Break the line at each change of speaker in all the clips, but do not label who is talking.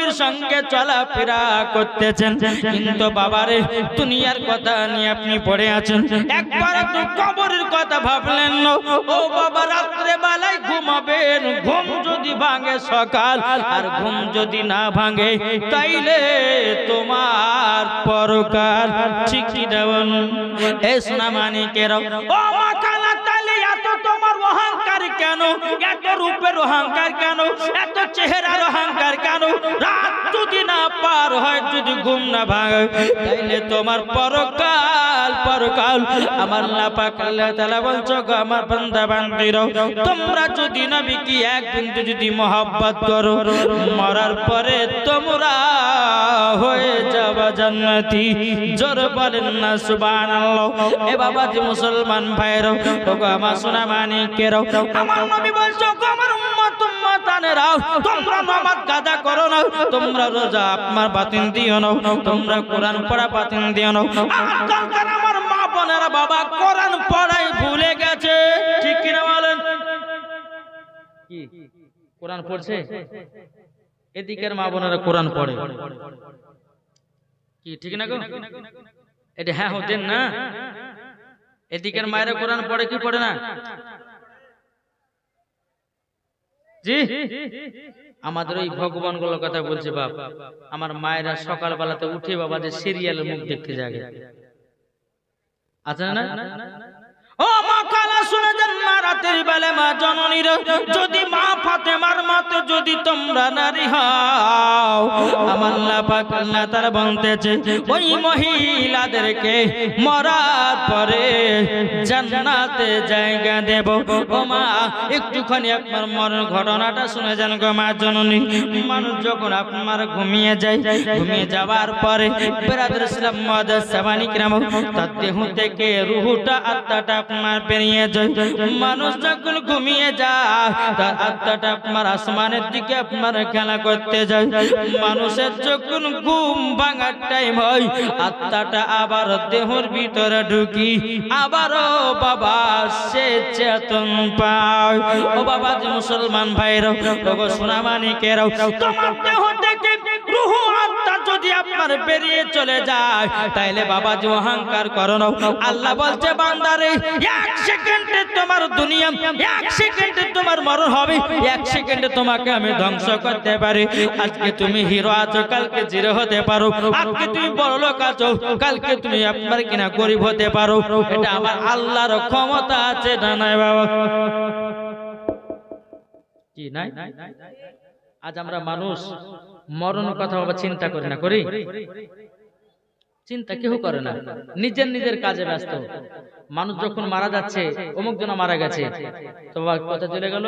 নবীর সঙ্গে চলাফেরা করতেছেন, কিন্তু বাবারে দুনিয়ার কথা নিয়ে আপনি পড়ে আছেন। একবার তো কবরের কথা ভাবলেন না। ও বাবা, রাত্রে বেলায় ঘুমাবেন, ঘুম যদি ভাঙে সকাল, আর ঘুম যদি না ভাঙে তাইলে তোমার পরকাল। ঠিক কি দেবন এ সোনা মানিকেরা, ও মা কালা তালে এত তোমার অহংকার কেন? এত রূপের অহংকার কেন? এত চেহারার অহংকার কেন? রাত যদি না পার হয়, যদি ঘুম না ভাঙে, তাইলে তোমার পরকাল পরকাল। আমার আল্লাহ পাক আল্লাহ তাআলা বলছো, আমার বান্দা বান্দীরা, তোমরা যদি নবীকে এক বিন্দু যদি মহব্বত করো, মরার পরে তোমরা হয়ে যাবা জান্নাতি। জোর বলেন না সুবহানাল্লাহ। এ বাবাজি মুসলমান ভাইরা, ওগো আমার সোনা মানিকেরা, আমার নবী বলছো, আমার উম্মত উম্মতানেরা, তোমরা নামাজ কাজা করো না, তোমরা রোজা আপনার বাতিল দিও না, তোমরা কোরআন পড়া বাতিল দিও না। আজকালকার আমার মা বোনেরা বাবা কোরআন পড়াই ভুলে গেছে। ঠিক কিনা বলেন? কি কোরআন পড়ছে? এদিকের মা বোনেরা কোরআন পড়ে, কি ঠিক না গো? এটা হ্যাঁ হতেন না? এদিকের মায়েরা কোরআন পড়ে কি পড়ে না? জি, আমাদের ওই ভগবান গুলোর কথা বলছে বাপ। আমার মায়েরা সকালবেলাতে উঠে বাবা যে সিরিয়ালের মুখ দেখতে জাগে, আছে না? ও মা কালা শুনে যান, মা রাতের বেলা মা জননীর, যদি মা ফাতেমার মতো যদি তোমরা নারী হও, আমার আল্লাহ পাক আল্লাহ তাআলা বলতেছে, ওই মহিলাদেরকে মরার পরে জান্নাতে জায়গা দেব। ও মা, একটুখানি আপনার মরণ ঘটনাটা শুনে যান গো মা জননী। মানুষ যখন আপনার ঘুমিয়ে যায়, ঘুমিয়ে যাওয়ার পরে বেরাদর ইসলাম মাদার সাবানি কিরাম, তার দেহ থেকে রূহটা আত্মাটা আপনার বেরিয়ে যায়। মানুষ যখন ঘুমিয়ে যায়, তার আত্মাটা আপনার আসমানের দিকে আপনার খেলা করতে যায়। মানুষের যখন ঘুম ভাঙার টাইম হয়, আত্মাটা আবার দেহর ভিতরে ঢুকি, আবারও বাবা সে চেতন পায়। ও বাবা যে মুসলমান ভাইরা, ওগো সোনা মানিকেরাও, তোমার দেহ থেকে রূহ আত্মা যদি আপনার বেরিয়ে চলে যায়, তাইলে বাবা যে অহংকার করো না। আল্লাহ বলছে, বান্দারে, এক সেকেন্ডে তোমার দুনিয়া, এক সেকেন্ডে তোমার মরণ হবে, এক সেকেন্ডে তোমাকে আমি ধ্বংস করতে পারি। আজকে তুমি হিরো আছো, কালকে জিরো হতে পারো। আজকে তুমি বড়লোক আছো, কালকে তুমি আপনার কিনা গরিব হতে পারো। এটা আমার আল্লাহর ক্ষমতা আছে না নাই বাবা? কি নাই? আজ আমরা মানুষ মরণ কথা বাবা চিন্তা করি না, করি? চিন্তা কেউ করে না, নিজের নিজের কাজে ব্যস্ত। মানুষ যখন মারা যাচ্ছে, অমুক জন মারা গেছে, তো কথা চলে গেল,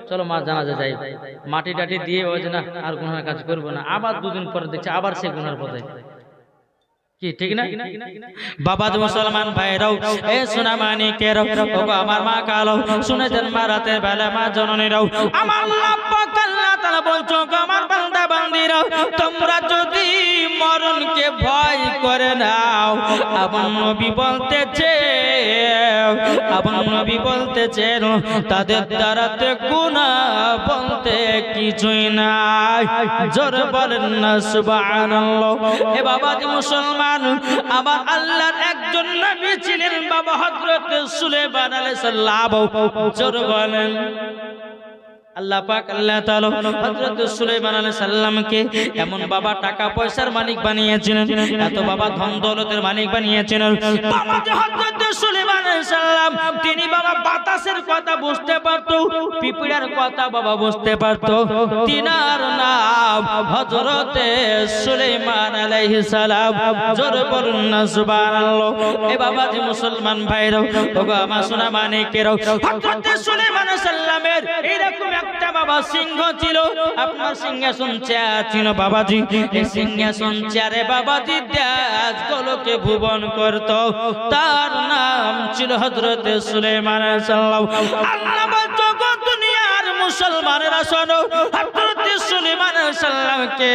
চলো মা জানাজা যাই, মাটি টাটি দিয়ে ওই যে না আর গুনার কাজ করবো না, আবার দুদিন পরে দেখছে আবার সে গুনার পথে। কি ঠিক না বাবা? মুসলমান ভাইরাও, এ সোনা মানিকেরাও, ওগো আমার মা কালো, শুনে যান মা রাতের বেলা মা জননীরাও, আমার আল্লাহ পাক আল্লাহ তাআলা বলছো, আমার বান্দা বান্দীরা, তোমরা যদি মরণকে ভয় করে নাও, আমার নবী বলতেছে, আমার নবী বলতেছেন, তাদের দ্বারাতে গুনাহ বলতে কিছুই নাই। জোর বলেন না সুবহানাল্লাহ। এ বাবা যে মুসলমান, আমার আল্লাহর একজন নবী ছিলেন বাবা হযরত সুলাইমান আলাইহিস সালাম। জোর বলেন আল্লাহ পাক আল্লাহ তাআলা হযরত সুলাইমান আলাইহিস সালামকে এমন বাবা টাকা পয়সার মালিক বানিয়েছিলেন, এত বাবা ধন দৌলতের মালিক বানিয়েছিলেন। বাবা যে হযরত সুলাইমান আলাইহিস সালাম, তিনি বাবা বাতাসের কথা বুঝতে পারত, পিঁপড়ার কথা বাবা বুঝতে পারত। তিনার নাম হযরত সুলাইমান আলাইহিস সালাম। জোরে বলুন না সুবহানাল্লাহ। এ বাবা যে মুসলমান ভাইরা, ওগো আমার সোনা মানিকেরাও, হযরত সুলাইমান আলাইহিস সালামের এরকম একটা বাবা সিংহ ছিল, আপনার সিংহাসন চেয়ার ছিল বাবাজি। এই সিংহাসন চেয়ারে বাবাজি দেশগুলোকে ভুবন করত, তার নাম ছিল হযরত সুলাইমান আলাইহিস সালাম। আল্লাহ বলতো, দুনিয়ার মুসলমানেরা শোনো, হযরত সুলাইমান আলাইহিস সালামকে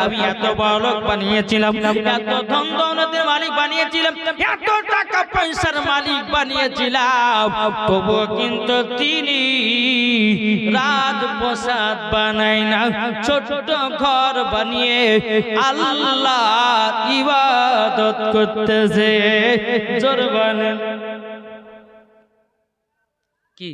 আমি এত বড় লোক বানিয়েছিলাম, এত ধন দৌলতের মালিক বানিয়েছিলাম, এত টাকা পয়সার মালিক বানিয়েছিলাম, তবুও কিন্তু তিনি রাজপ্রাসাদ বানাই না, ছোট ঘর বানিয়ে আল্লাহর ইবাদত করতেছে। জোরে বলেন কি?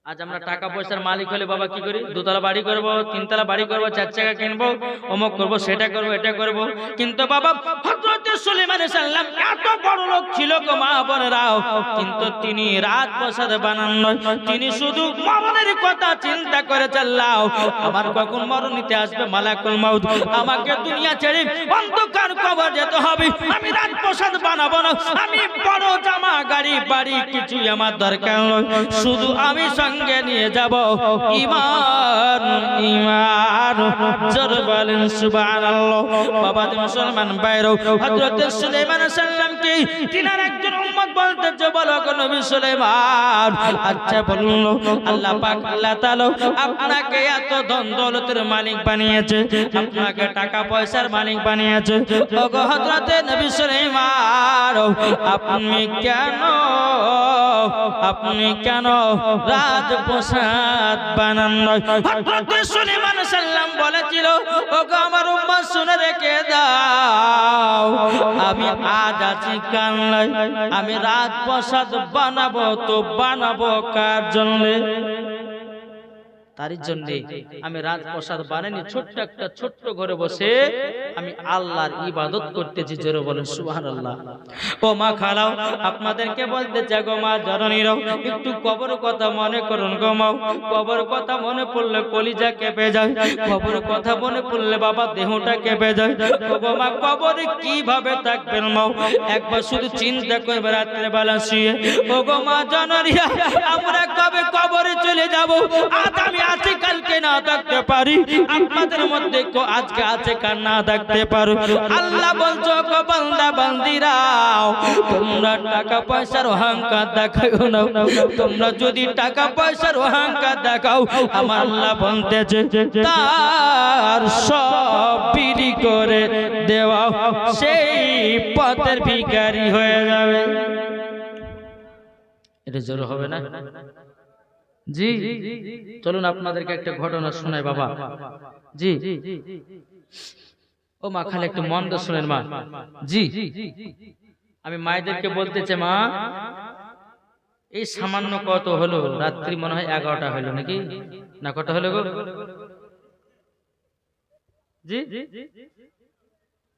আজ আমরা টাকা পয়সার মালিক হলে বাবা কি করি? দুতলা বাড়ি করব, তিনতলা বাড়ি করব, 4 চাকা কিনবো, অমুক করব, সেটা করব, এটা করব। কিন্তু বাবা হযরত সুলাইমান আলাইহিস সালাম এত বড় লোক ছিল গো মা বোনেরাও, কিন্তু তিনি রাজপ্রাসাদ বানান নয়, তিনি শুধু মরণের কথা চিন্তা করে চাল্লাও, আমার কখন মরণ নিতে আসবে মালাকুল মাউত, আমাকে দুনিয়া ছেড়ে অন্ধকার কবর যেতে হবে, আমি রাজপ্রাসাদ বানাবো না, আমি বড় জামা গাড়ি বাড়ি কিছুই আমার দরকার নয়, শুধু আমি সঙ্গে নিয়ে যাব ঈমান। ঈমান জোরে বলেন সুবহানাল্লাহ। বাবা মুসলমান ভাইরা, হযরত সুলাইমান আলাইহিস সালামকে তিনার একজন উম্মত বলতেছে, বলো গো নবী সুলাইমান, আচ্ছা বলুন আল্লাহ পাক আল্লাহ তাআলা আপনাকে এত ধন দৌলতের মালিক বানিয়েছে, আপনাকে টাকা পয়সার মালিক বানিয়েছে, ওগো হযরত নবী সুলাইমান আপনি কেন রাজপ্রাসাদ বানান নয়? হযরত সুলাইমান আলাইহিস সালাম বলেছিল, ওগো আমার উম্মত শুনে রেখে দাও, আমি আজ আছি কাল নাই, আমি রাজপ্রাসাদ বানাবো তো বানাবো কার জন্য? তারই জন্য আমি রাজপ্রাসাদ বানাইনি, ছোট্ট একটা ছোট্ট ঘরে বসে আমি আল্লাহর ইবাদত করতেছি। জোরে বলেন সুবহানাল্লাহ। ও মা খালাও, আপনাদেরকে বলতে চাই গো মা জননীরাও, একটু কবর কথা মনে করুন গো মা, কবর কথা মনে পড়লে কলিজা কেঁপে যায়, কবর কথা মনে পড়লে বাবা দেহটা কেঁপে যায়। গো মা কবরে কিভাবে থাকবেন মা, একবার শুধু চিন্তা করবে রাত্রে বেলা শুয়ে, ও গো মা জননীরা, আমরা কবে কবরে চলে যাব? আজ আমি আছি, কালকে না থাকতে পারি, আপনাদের মধ্যে আজকে আছে কার না থাকতে পারো। আল্লাহ বলছো গো বান্দা বান্দিরাও, তোমরা টাকা পয়সার অহংকার দেখাও না, তোমরা যদি টাকা পয়সার অহংকার দেখাও, আমার আল্লাহ বলতেছে তার সব বিলি করে দেওয়া, সেই পথের ভিখারি হয়ে যাবে। এটা জোর হবে না? জি চলুন আপনাদেরকে একটা ঘটনা শোনাই বাবা। জি ও মা, খালি একটু মন দিয়ে শুনেন মা। জি আমি মায়েদেরকে বলতে চাই, মা এই সামান্য কত হলো, রাত্রি মনে হয় 11টা হলো নাকি না, কত হলো গো? জি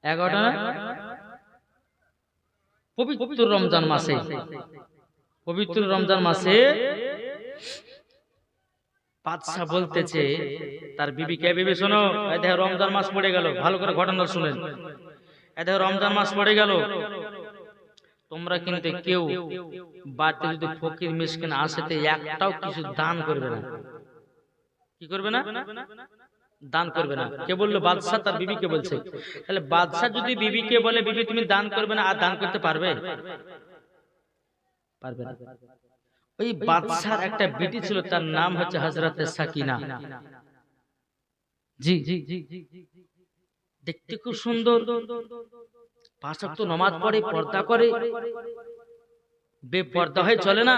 11টা না? পবিত্র রমজান মাসে, পবিত্র রমজান মাসে বাদশা বলতেছে তার বিবিকে, বিবি শোনো, এই দেখো রমজান মাস পড়ে গেল, ভালো করে ঘটনা শুনেন, এই দেখো রমজান মাস পড়ে গেল, তোমরা কিন্তু কেউ বাড়িতে যদি ফকির মিসকিন আসেতে একটাও কিছু দান করবে না। কি করবে না? দান করবে না। কে বললো? বাদশা তার বিবিকে বলছে। তাহলে বাদশা যদি বিবিকে বলে, বিবি তুমি দান করবে না, আর দান করতে পারবে? পারবে না। ওই বাদশার একটা বিটি ছিল, তার নাম হচ্ছে হযরতে সাকিনা। জি দেখতে খুব সুন্দর, 5 ওয়াক্ত নামাজ পড়ে, পর্দা করে, বেপর্দা হয়ে চলে না।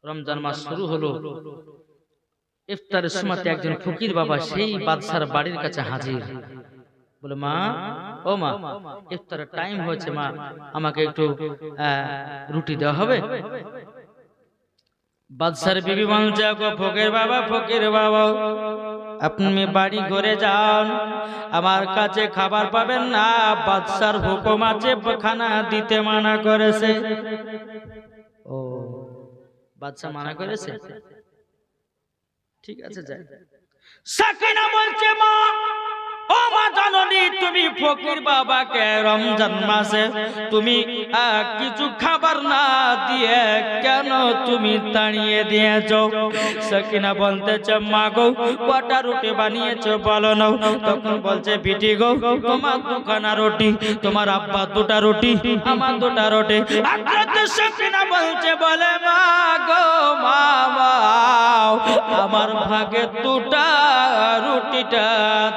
রমজান মাস শুরু হলো, ইফতারের সময় একজন ফকির বাবা সেই বাদশার বাড়ির কাছে হাজির, বলে মা, ও মা, ইফতারের টাইম হয়েছে মা, আমাকে একটু রুটি দেওয়া হবে? বাদশার বিবি বলছে, ফকির বাবা আপনি বাড়ি ঘরে যান, আমার কাছে খাবার পাবেন না, বাদশার হুকুম আছে, খানা দিতে মানা করেছে। ও বাদশা মানা করেছে, ঠিক আছে যাই। সাকিনা বলছে, মা ও মা জাননি, তুমি ফকির বাবাকে রমজান মাসে তুমি কিছু খাবার না দিয়ে কেন তুমি তাড়িয়ে দিয়েছো? সকিনা বলতেছে মা গো কটা রুটি বানিয়েছো বলো না। তখন বলছে বিটি গো তোমার দুখানা রুটি, তোমার আব্বা দুটা রুটি, আমার দুটা রুটি। হযরত সকিনা বলছে বলে মা গো মা আমার ভাগে দুটা রুটিটা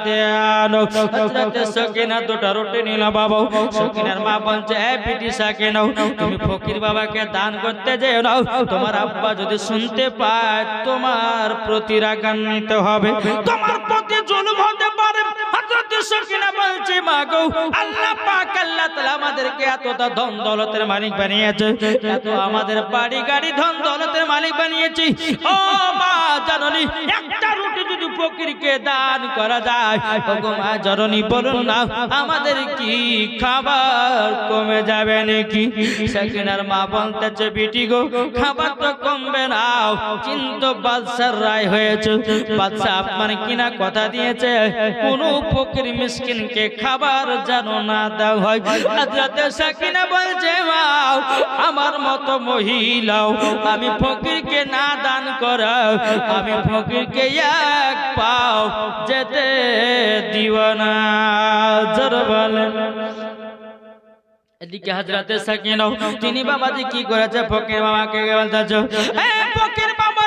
দেন। হযরত সকিনা দুটা রুটি নিল বাবা। সকিনার মা বলছে এ বিটি সকিনা তুমি ফকির বাবাকে দান করতে যেও না, তোমার আব্বা যদি শুনতে পায় তোমার প্রতি রাগান্বিত হবে, তোমার প্রতি জুলুম হতে পারে। হযরত সকিনা বলছে মা গো আল্লাহ পাক আল্লাহ তাআলা আমাদেরকে এতটা ধন দৌলতের মালিক বানিয়েছে, এত আমাদের বাড়ি গাড়ি ধন দৌলতের মালিক বানিয়েছে। ও মা জননী একটা রুটি যদি ফকিরকে দান করা যায়, ওগো মা জননী বলুন না আমাদের কি খাবার কমে যাবে নাকি? সকিনার মা বলতেছে বিটি গো খাবার তো কমবে না, কিন্তু বাদশার রায় হয়েছে, বাদশা আপনার কিনা কথা দিয়েছে কোন ফকির মিসকিনকে খাবার যেন না দেওয়া হয়। হযরত সকিনা বলছে মা আমার মতো মহিলাও আমি ফকিরকে না দান করা, আমি ফকিরকে এক পাও যেতে দিব না। জোরে বলেন। এদিকে হযরত সকিনা তিনি বাবাজি কি করেছে ফকির বাবাকে বলতেছে এ ফকির বাবা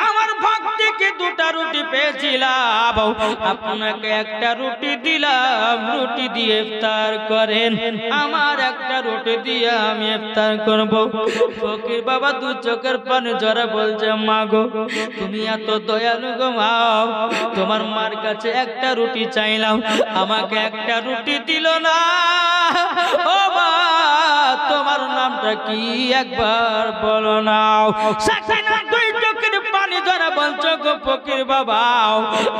আমার ভাগ থেকে দুটা রুটি পেয়েছিলাম, আপনাকে একটা রুটি দিলাম, রুটি দিয়ে ইফতার করেন, আমার একটা রুটি দিয়ে আমি ইফতার করব। ফকির বাবা দু চোখের পানি ঝরে বলছে মা গো তুমি এত দয়ালু গো মা, তোমার মার কাছে একটা রুটি চাইলাম আমাকে একটা রুটি দিল না। ও মা তোমার নামটা কি একবার বলো না। সকিনা দুই চোখের পানি ঝরে বলছে গো ফকির বাবা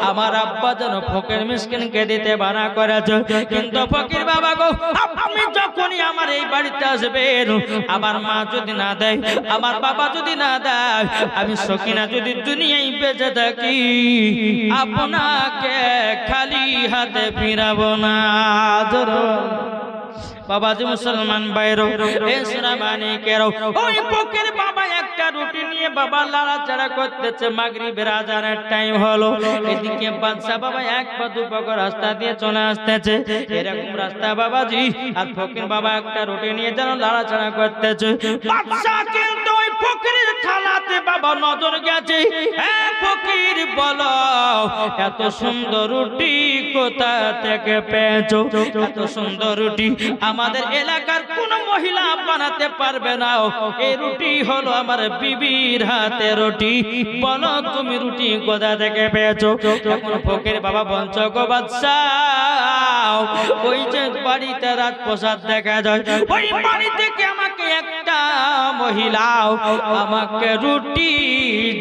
আমার আব্বা যেন ফকির মিসকিনকে দিতে বানা করেছে, কিন্তু ফকির বাবা গো আপনি যখনই আমার এই বাড়িতে আসবেন আমার মা যদি না দেয়, আমার বাবা যদি না দেয়, আমি সকিনা যদি দুনিয়ায় বেঁচে থাকি আপনাকে খালি হাতে ফিরাবো না। বাবাজি মুসলমান বাইরো এ সোনা মানিকেরও ওই ফকির বাবা একটা রুটি নিয়ে বাবা লাড়াচাড়া করতেছে, মাগরিবের আজানের টাইম হলো। এদিকে বাদশা বাবা এক পা দু পা রাস্তা দিয়ে চলে আসতেছে, এরকম রাস্তা বাবাজি, আর ফকির বাবা একটা রুটি নিয়ে যেন লাড়াচাড়া করতেছে। বাদশা কিন্তু ওই ফকিরের থালাতে বাবা নজর গেছে। হ্যাঁ ফকির বলো এত সুন্দর রুটি কোথা থেকে পেয়েছো? এত সুন্দর রুটি আমাদের এলাকার কোন মহিলা বানাতে পারবে না, এই রুটি হলো আমার বিবির হাতে রুটি, বলো তুমি রুটি কোথা থেকে পেয়েছো? এখন ফকির বাবা বলছ গো বাদশা ওই যে বাড়িতে রাজপ্রাসাদ দেখা যায়, ওই বাড়ি থেকে আমাকে একটা মহিলা আমাকে রুটি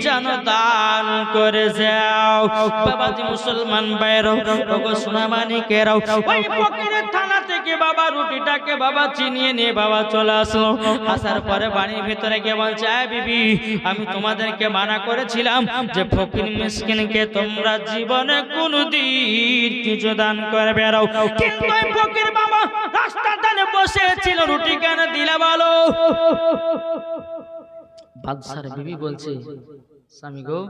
যেন দান করে যাও। বাবাজি মুসলমান বাইরো ওগো সোনা মানিকেরাও ওই ফকিরের থানা থেকে বাবা রুটিটাকে বাবা চিনিয়ে নিয়ে বাবা চলে আসলো। আসার পরে বাড়ির ভিতরে গিয়ে বলছে আয় বিবি আমি তোমাদেরকে মানা করেছিলাম যে ফকির মিসকিনকে তোমরা জীবনে কোনদিন কিছু দান করে বেরাও, কিন্তু ওই ফকির বাবা রাস্তার ধারে বসে ছিল, রুটি কেন দিলা বলো? বাদশার বিবি বলছে স্বামী গো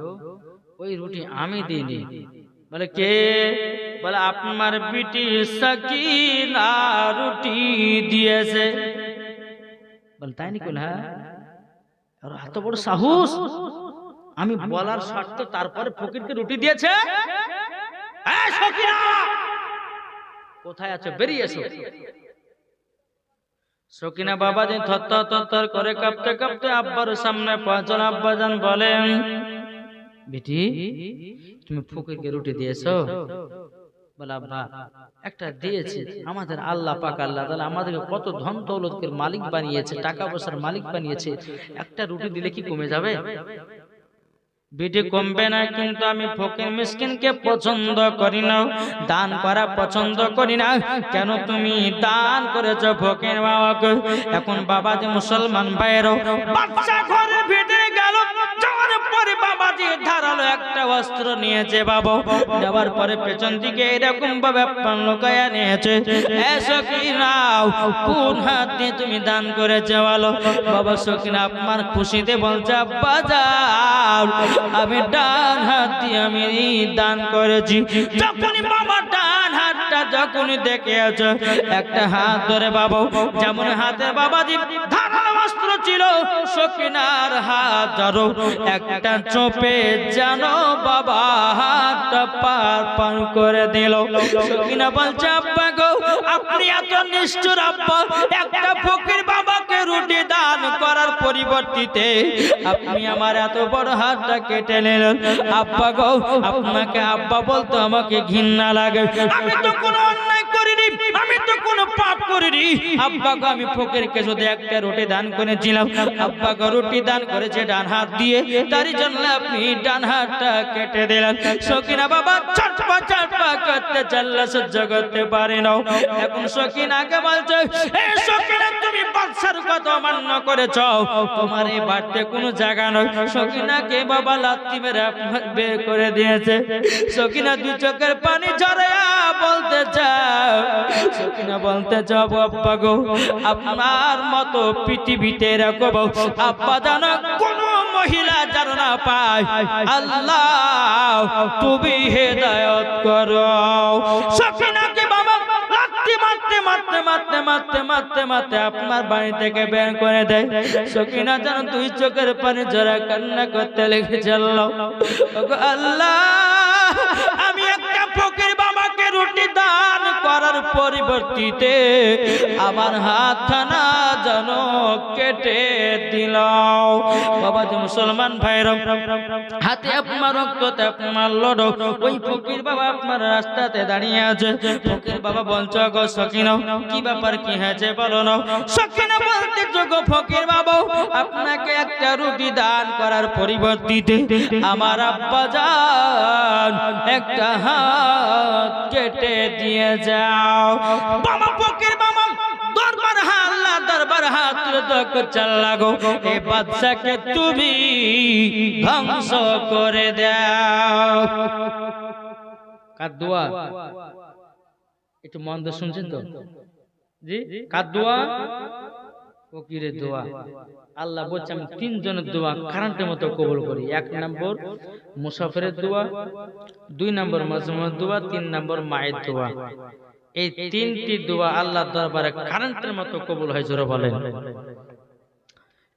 ওই রুটি আমি দিইনি। বলে কে? বলে আপনার বিটি সকিনা রুটি দিয়েছে। বলে তাই নাকি? হ্যাঁ। আর এত বড় সাহস, আমি বলার শর্ত তারপরে ফকিরকে রুটি দিয়েছে? এই সকিনা কোথায় আছো বেরিয়ে এসো। সকিনা বাবাজি থরথর করে কাঁপতে কাঁপতে আব্বার সামনে পৌঁছল। আব্বাজান বলেন বেটি তুমি ফকিরকে রুটি দিয়েছো? বলে আব্বা একটা দিয়েছি, আমাদের আল্লাহ পাক আল্লাহ তাআলা আমাদেরকে কত ধন দৌলতের মালিক বানিয়েছে, টাকা পয়সার মালিক বানিয়েছে, একটা রুটি দিলে কি কমে যাবে? বেটি কমবে না, কিন্তু আমি ফকির মিসকিনকে পছন্দ করি না, দান করা পছন্দ করি না। কেন তুমি দান করেছো ফকির বাবাকে? এখন বাবা যে মুসলমান ভাইয়েরও বাচ্চা ঘরে ভিতরে গেল, যাওয়ার করে বাবাজি ধারালো একটা অস্ত্র নিয়েছে বাবা, নেওয়ার পরে পেছন দিকে এরকম ভাবে আপনার লুকায়া নিয়েছে। সকিনাও কোন হাত দিয়ে তুমি দান করেছে বলো? বাবা সকিনা আপনার খুশিতে বলছে আব্বা যাও আমি ডান হাত দিয়ে আমি দান করেছি। যখনই বাবা ডান হাতটা যখনই দেখে আছে একটা হাত ধরে বাবা, যেমন হাতে বাবাজি ধারালো অস্ত্র ছিল, সকিনার হাত ধরো একটা চোপে জানো বাবা হাতটা পার করে দিল। সকিনা বলছে আব্বা গো আপনি এত নিষ্ঠুর আব্বা, একটা ফকির বাবাকে রুটি দান করার পরিবর্তিতে আপনি আমার এত বড় হাতটা কেটে নিলেন। আব্বা গো আপনাকে আব্বা বলতে আমাকে ঘৃণা লাগে, আমি তো কোনো অন্যায় করিনি, আমি তো কোনো পাপ করিনি। আব্বা গো আমি ফকিরকে শুধু একটা রুটি দান করেছিলাম, আব্বা গো রুটি দান করেছে ডান হাত দিয়ে, তার জন্য আপনি ডান হাতটা কেটে দিলেন। সকিনা বাবা চটপা করতে চাল্লা সহ্য করতে পারে না। এখন সকিনাকে বলছে এই সকিনা তুমি বাদশার কথা অমান্য করেছ, তোমার এই বাড়িতে কোনো জায়গা নয়। সকিনাকে বাবা লাথি মেরে বের করে দিয়েছে। সকিনা দুই চোখের পানি ঝরায়া বলতে চাও, সকিনা বলতে চাও আব্বা গো আপনার মতো পৃথিবীতে এরকম আব্বা জানো কোন মহিলা যেন না পায়, আল্লাহ তুমি হেদায়েত করো। সকিনাকে বাবা লাথি মারতে মারতে মারতে মারতে মারতে মারতে আপনার বাড়ি থেকে বের করে দেয়। সকিনা যেন দুই চোখের পানি ঝরা কান্না করতে লেগেছে। আল্লাহ আমি একটা ফকির বাবাকে রুটি দান করার পরিবর্তিতে আমার হাতখানা যেন কেটে দিলাও। বাবা যে মুসলমান ভাইরা হাতে আপনার রক্ততে আপনার লড়ো, ওই ফকির বাবা আপনার রাস্তাতে দাঁড়িয়ে আছে। ফকির বাবা বলছো গো সকিনা কি ব্যাপার কি হয়েছে বলো না? সকিনা বলতে গো ফকির বাবা আপনাকে একটা রুটি দান করার পরিবর্তিতে আমার আব্বা জান একটা হাত কেটে দিয়ে যাও। বাবা ফকির বাবা দরবার আল্লাহ দরবার হাত চাল লাগো, এই বাদশাকে তুমি ধ্বংস করে দাও। কার দোয়া? একটু মন দিয়ে শুনছেন তো জি? কার দোয়া? ফকিরের দোয়া। আল্লাহ বলছে আমি তিনজনের দোয়া কারেন্টের মতো কবুল করি। 1 নম্বর মুসাফিরের দোয়া, 2 নম্বর মাজলুমের দোয়া, 3 নম্বর মায়ের দোয়া। এই তিনটি দোয়া আল্লাহর দরবারে কারেন্টের মতো কবুল হয়। জোরে বলেন।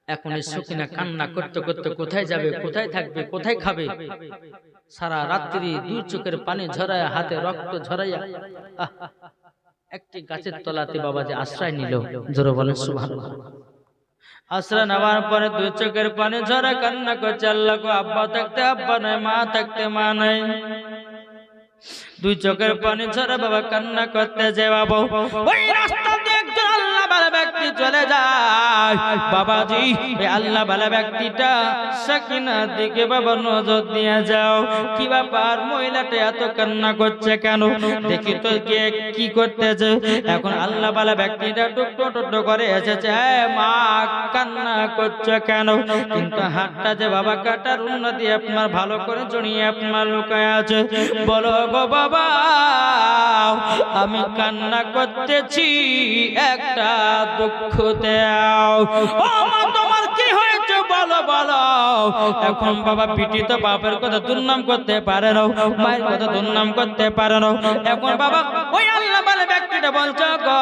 এখন এই সকিনা কান্না করতে করতে কোথায় যাবে, কোথায় থাকবে, কোথায় খাবে? সারা রাত্রি দুই চোখের পানি ঝরায়া হাতে রক্ত ঝরাইয়া একটি গাছের তলাতে বাবা যে আশ্রয় নিল। জোরে বলেন সুবহানাল্লাহ। আশ্রয় নেওয়ার পরে দুই চোখের পানি ঝরা কান্না করছে আল্লাহ গো আব্বা থাকতে আব্বা নাই, মা থাকতে মা নাই। দুই চোখের পানি ঝরা বাবা কান্না করতে যে বাবা ওই রাস্তা দিয়ে একজন আল্লাহ ভালো ব্যক্তি চলে যায়। বাবাজি এই আল্লাহ ভালো ব্যক্তিটা সকিনার দিকে বাবা নজর দিয়ে যাও। কি ব্যাপার মহিলাটা এত কান্না করছে কেন? দেখি তো কে কি করতেছে। এখন আল্লাহ ভালো ব্যক্তিটা টুকটো করে এসেছে। মা কান্না করছে কেন? কিন্তু হাতটা যে বাবা কাটার উন্নতি আপনার ভালো করে জড়িয়ে আপনার লুকায় আছে। বলো গো বাবা আমি কান্না করতেছি একটা দুঃখ দাও। ও মা তোমার কি হয়েছে বলো বলো। এখন বাবা পিটি তো বাপের কথা দুর্নাম করতে পারে না, মায়ের কথা দুর্নাম করতে পারে না। এখন বাবা ওই আল্লাহ বলে ব্যক্তিটা বলছো গো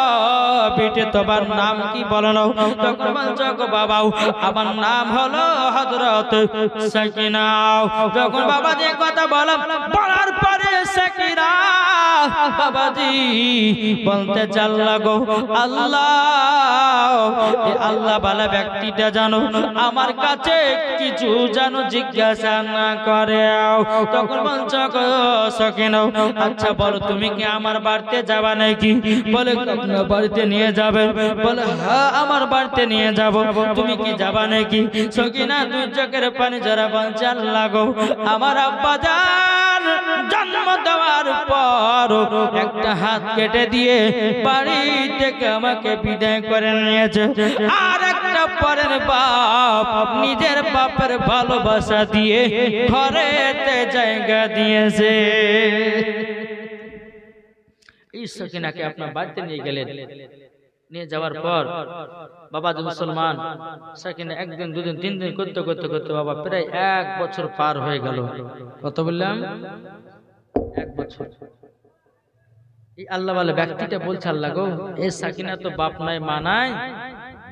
পিটি তোমার নাম কি বলো না? তখন বলছো গো বাবা আমার নাম হলো হযরত সকিনা। যখন বাবা যে কথা বলার পরে সকিনা বাবাজি বলতে চাল লাগো আল্লাহ আল্লাহ বালা ব্যক্তিটা জানো আমার কাছে কিছু জানো জিজ্ঞাসা না করে। তখন বলছো গো সকিনা আচ্ছা বলো তুমি কি আমার বাড়িতে যাবা নাকি? বলে বাড়িতে নিয়ে যাবে? বলে হ্যাঁ আমার বাড়িতে নিয়ে যাব। তুমি কি যাবা নাকি? সকিনা দুই চোখের পানি ঝরা বলছে আল্লাহ গো আমার আব্বা জান জন্ম দেওয়ার পর একটা হাত কেটে দিয়ে বাড়ি থেকে আমাকে বিদায় করে নিয়েছে, আর একটা পরের বাপ নিজের বাপের ভালোবাসা দিয়ে ঘরেতে জায়গা দিয়েছে। এই সকিনাকে আপনার বাড়িতে নিয়ে গেলেন, নিয়ে যাওয়ার পর বাবা যে মুসলমান, সকিনা একদিন দুদিন তিন দিন করতে করতে করতে বাবা প্রায় 1 বছর পার হয়ে গেল। কত বললাম? 1 বছর। এই আল্লাহ বলে ব্যক্তিটা বলছে, আল্লাহ গো, এই সাকিনা তো বাপ নাই মা নাই,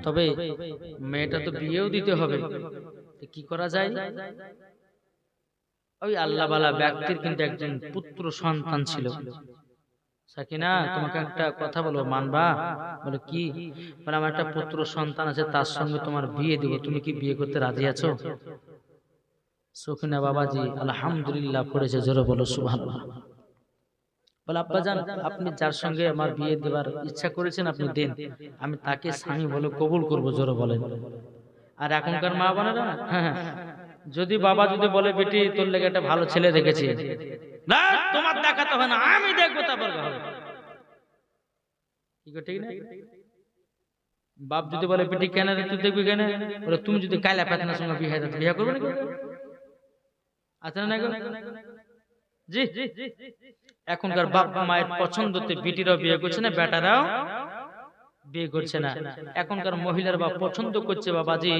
তবে মেয়েটা তো বিয়েও দিতে হবে, কি করা যায়? ওই আল্লাহ বালা ব্যক্তির কিন্তু একজন পুত্র সন্তান ছিল। সাকিনা, তোমাকে একটা কথা বলবো, মানবা? বলে কি? বলে আমার একটা পুত্র সন্তান আছে, তার সঙ্গে তোমার বিয়ে দিব, তুমি কি বিয়ে করতে রাজি আছো? সকিনা বাবাজি আলহামদুলিল্লাহ পড়েছে, জোরে বলো সুবহানাল্লাহ। বলে আব্বাজান, আপনি যার সঙ্গে আমার বিয়ে দেবার ইচ্ছা করেছেন আপনি দিন, আমি তাকে স্বামী বলে কবুল করবো, জোরে বলেন। আর এখনকার মা বোনেরা, হ্যাঁ, যদি বাবা যদি বলে বেটি তোর লেগে একটা ভালো ছেলে দেখেছি, না তোমার দেখাতে হবে না, আমি দেখবো তারপর হবে, ঠিক না? বাপ যদি বলে বেটি কেন রে তুই দেখবি কেন, বলে তুমি যদি কায়লা পাতনার সঙ্গে বিয়ে করবে নাকি? আছে না? জি, এখনকার বাপ মায়ের পছন্দতে বেটিরাও বিয়ে করছে না, বেটারাও বিয়ে করছে না। এখনকার মহিলার বা পছন্দ করছে বাবাজি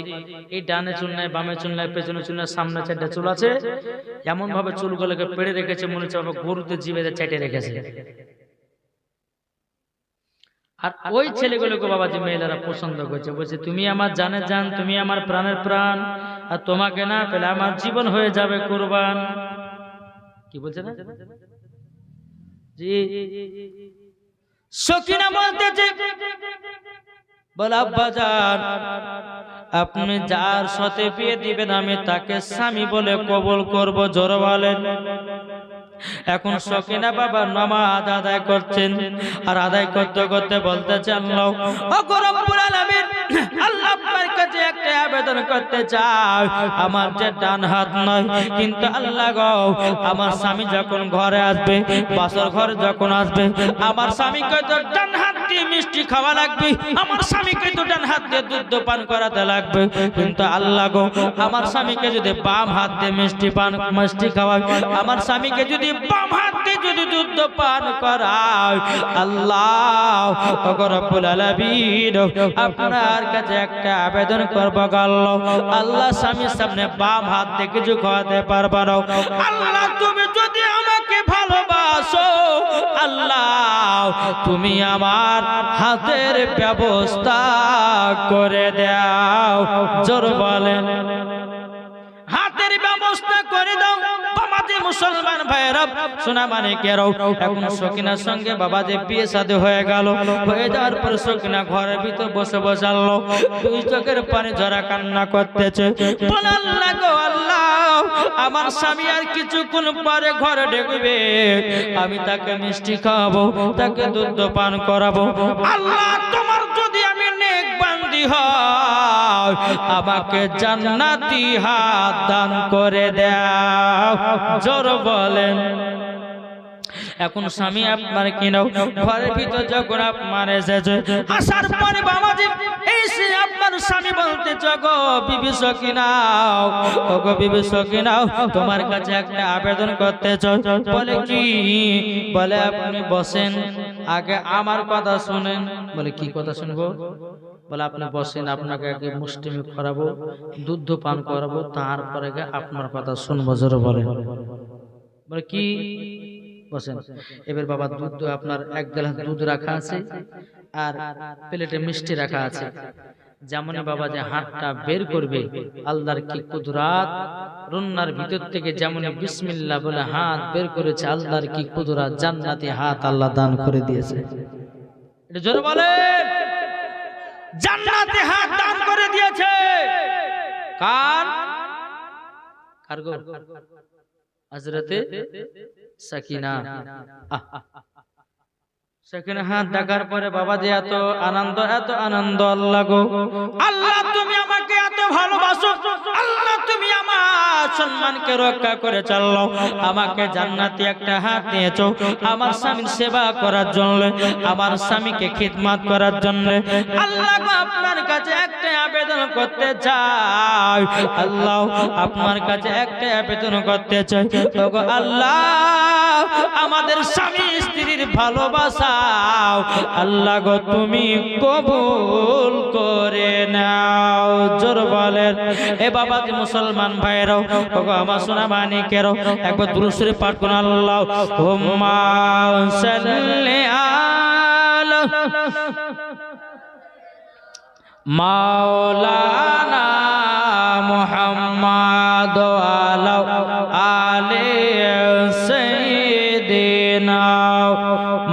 এই ডানে চুল নাই, বামে চুল নাই, পেছনে চুল নাই, সামনে 4টা চুল আছে, এমন ভাবে চুলগুলোকে পেড়ে রেখেছে মনে হচ্ছে বাবা গরুতে জিভে চেটে রেখেছে। আর ওই ছেলেগুলোকে বাবাজি মেয়েরা পছন্দ করছে, বলছে তুমি আমার জানের জান, তুমি আমার প্রাণের প্রাণ, আর তোমাকে না পেলে আমার জীবন হয়ে যাবে কুরবান। কি বলছে না? জি, সকিনা বলতেছে, বল আব্বাজান আপনি যার সাথে বিয়ে দিবেন আমি তাকে স্বামী বলে কবুল করব, জোরে বলেন। এখন সকিনা বাবা নামাজ আদায় করছেন, আর আদায় করতে করতে বলতেছে, আল্লাহ ওগো রব্বুল আলামিন, আল্লাহ আপনার কাছে একটা আবেদন করতে চাই, আমার যে ডান হাত নয়, কিন্তু আল্লাহ গো আমার স্বামী যখন ঘরে আসবে, বাসর ঘরে যখন আসবে, আমার স্বামীকে তো ডান হাত দিয়ে মিষ্টি খাওয়া লাগবে, আমার স্বামীকে তো ডান হাত দিয়ে দুধ পান করাতে লাগবে, কিন্তু আল্লাহ গো আমার স্বামীকে যদি বাম হাত দিয়ে মিষ্টি খাওয়ায়, আমার স্বামীকে যদি বাম হাত দিয়ে যদি দুধ পান করায়, আল্লাহ ওগো রব্বুল আলামিন আপনার কাছে একটা আবেদন করব, আল্লাহ স্বামীর সামনে বাম হাত দিয়ে কিছু খাওয়াতে পারবা না, আল্লাহ তুমি যদি আমাকে ভালোবাসো, আল্লাহ তুমি আমার হাতের ব্যবস্থা করে দাও, জোরে বলেন, হাতের ব্যবস্থা করে দাও। বাবাজি মুসলমান ভাইরা শোনা মানে কেরাও, এখন সকিনার সঙ্গে বাবাজি বিয়ে শাদী হয়ে গেল, হয়ে যাওয়ার পর সকিনা ঘরের ভিতর বসে বসালো, দুই চোখের পানি ঝরা কান্না করতেছে, বলে আল্লাহ গো আল্লাহ আমার স্বামী আর কিছুক্ষণ পরে ঘরে ঢুকবে, আমি তাকে মিষ্টি খাওয়াবো, তাকে দুধ পান করাবো, আল্লাহ তোমার যদি আমি নেক বান্দি হয় আমাকে জান্নাতি হাত দান করে দাও, জোরে বলেন। এখন স্বামী আপনার কিনাও ঘরের ভিতর যখন আপনার এসেছে, আসার পরে বাবাজি এসে আপনার স্বামী বলতে গো বিবি সকিনাও, ও গো বিবি সকিনাও তোমার কাছে একটা আবেদন করতে চাই। বলে কি? বলে আপনি বসেন, আগে আমার কথা শুনেন। বলে কি কথা শুনবো? বলে আপনি বসেন, আপনাকে আগে মুষ্টিমি করাবো, দুধ পান করাবো, তারপরে আপনার কথা শুনবো, জোরে বলেন। বলে কি? বসেন। এবার বাবা দুধ আপনার 1 গ্লাস দুধ রাখা আছে আর প্লেটে মিষ্টি রাখা আছে। যেমনই বাবা যে হাতটা বের করবে, আল্লাহর কি কুদরাত, রুন্নার ভিতর থেকে যেমন বিসমিল্লাহ বলে হাত বের করেছে, আল্লাহর কি কুদরাত, জান্নাতি হাত আল্লাহ দান করে দিয়েছে। এটা জোরে বলেন, জান্নাতি হাত দান করে দিয়েছে। কার? কারগো? হযরতে সাকিনা। সেখানে হাত দেখার পরে বাবা যে এত আনন্দ, এত আনন্দ, আল্লাহ গো আল্লাহ তুমি আমাকে এত ভালোবাসো, আল্লাহ তুমি আমার সম্মানকে রক্ষা করে চললো, আমাকে জান্নাতি একটা হাত দিয়েছো আমার স্বামীর সেবা করার জন্য, আমার স্বামীকে খিদমত করার জন্য। আল্লাহ আপনার কাছে একটা আবেদন করতে চাই, আল্লাহ আপনার কাছে একটা আবেদন করতে চাই, ওগো আল্লাহ আমাদের স্বামী স্ত্রীর ভালোবাসাও আল্লাহ গো তুমি কবুল করে নাও। জোর বলেন এ বাবা যে মুসলমান ভাইরাও, ওগো আমার সোনা মানিকেরও একবার দুরূদ শরীফ পাঠ করুন। আল্লাহুম্মা সাল্লি আলা মাওলানা মুহাম্মাদ ওয়া আলি সাইয়্যিদিনা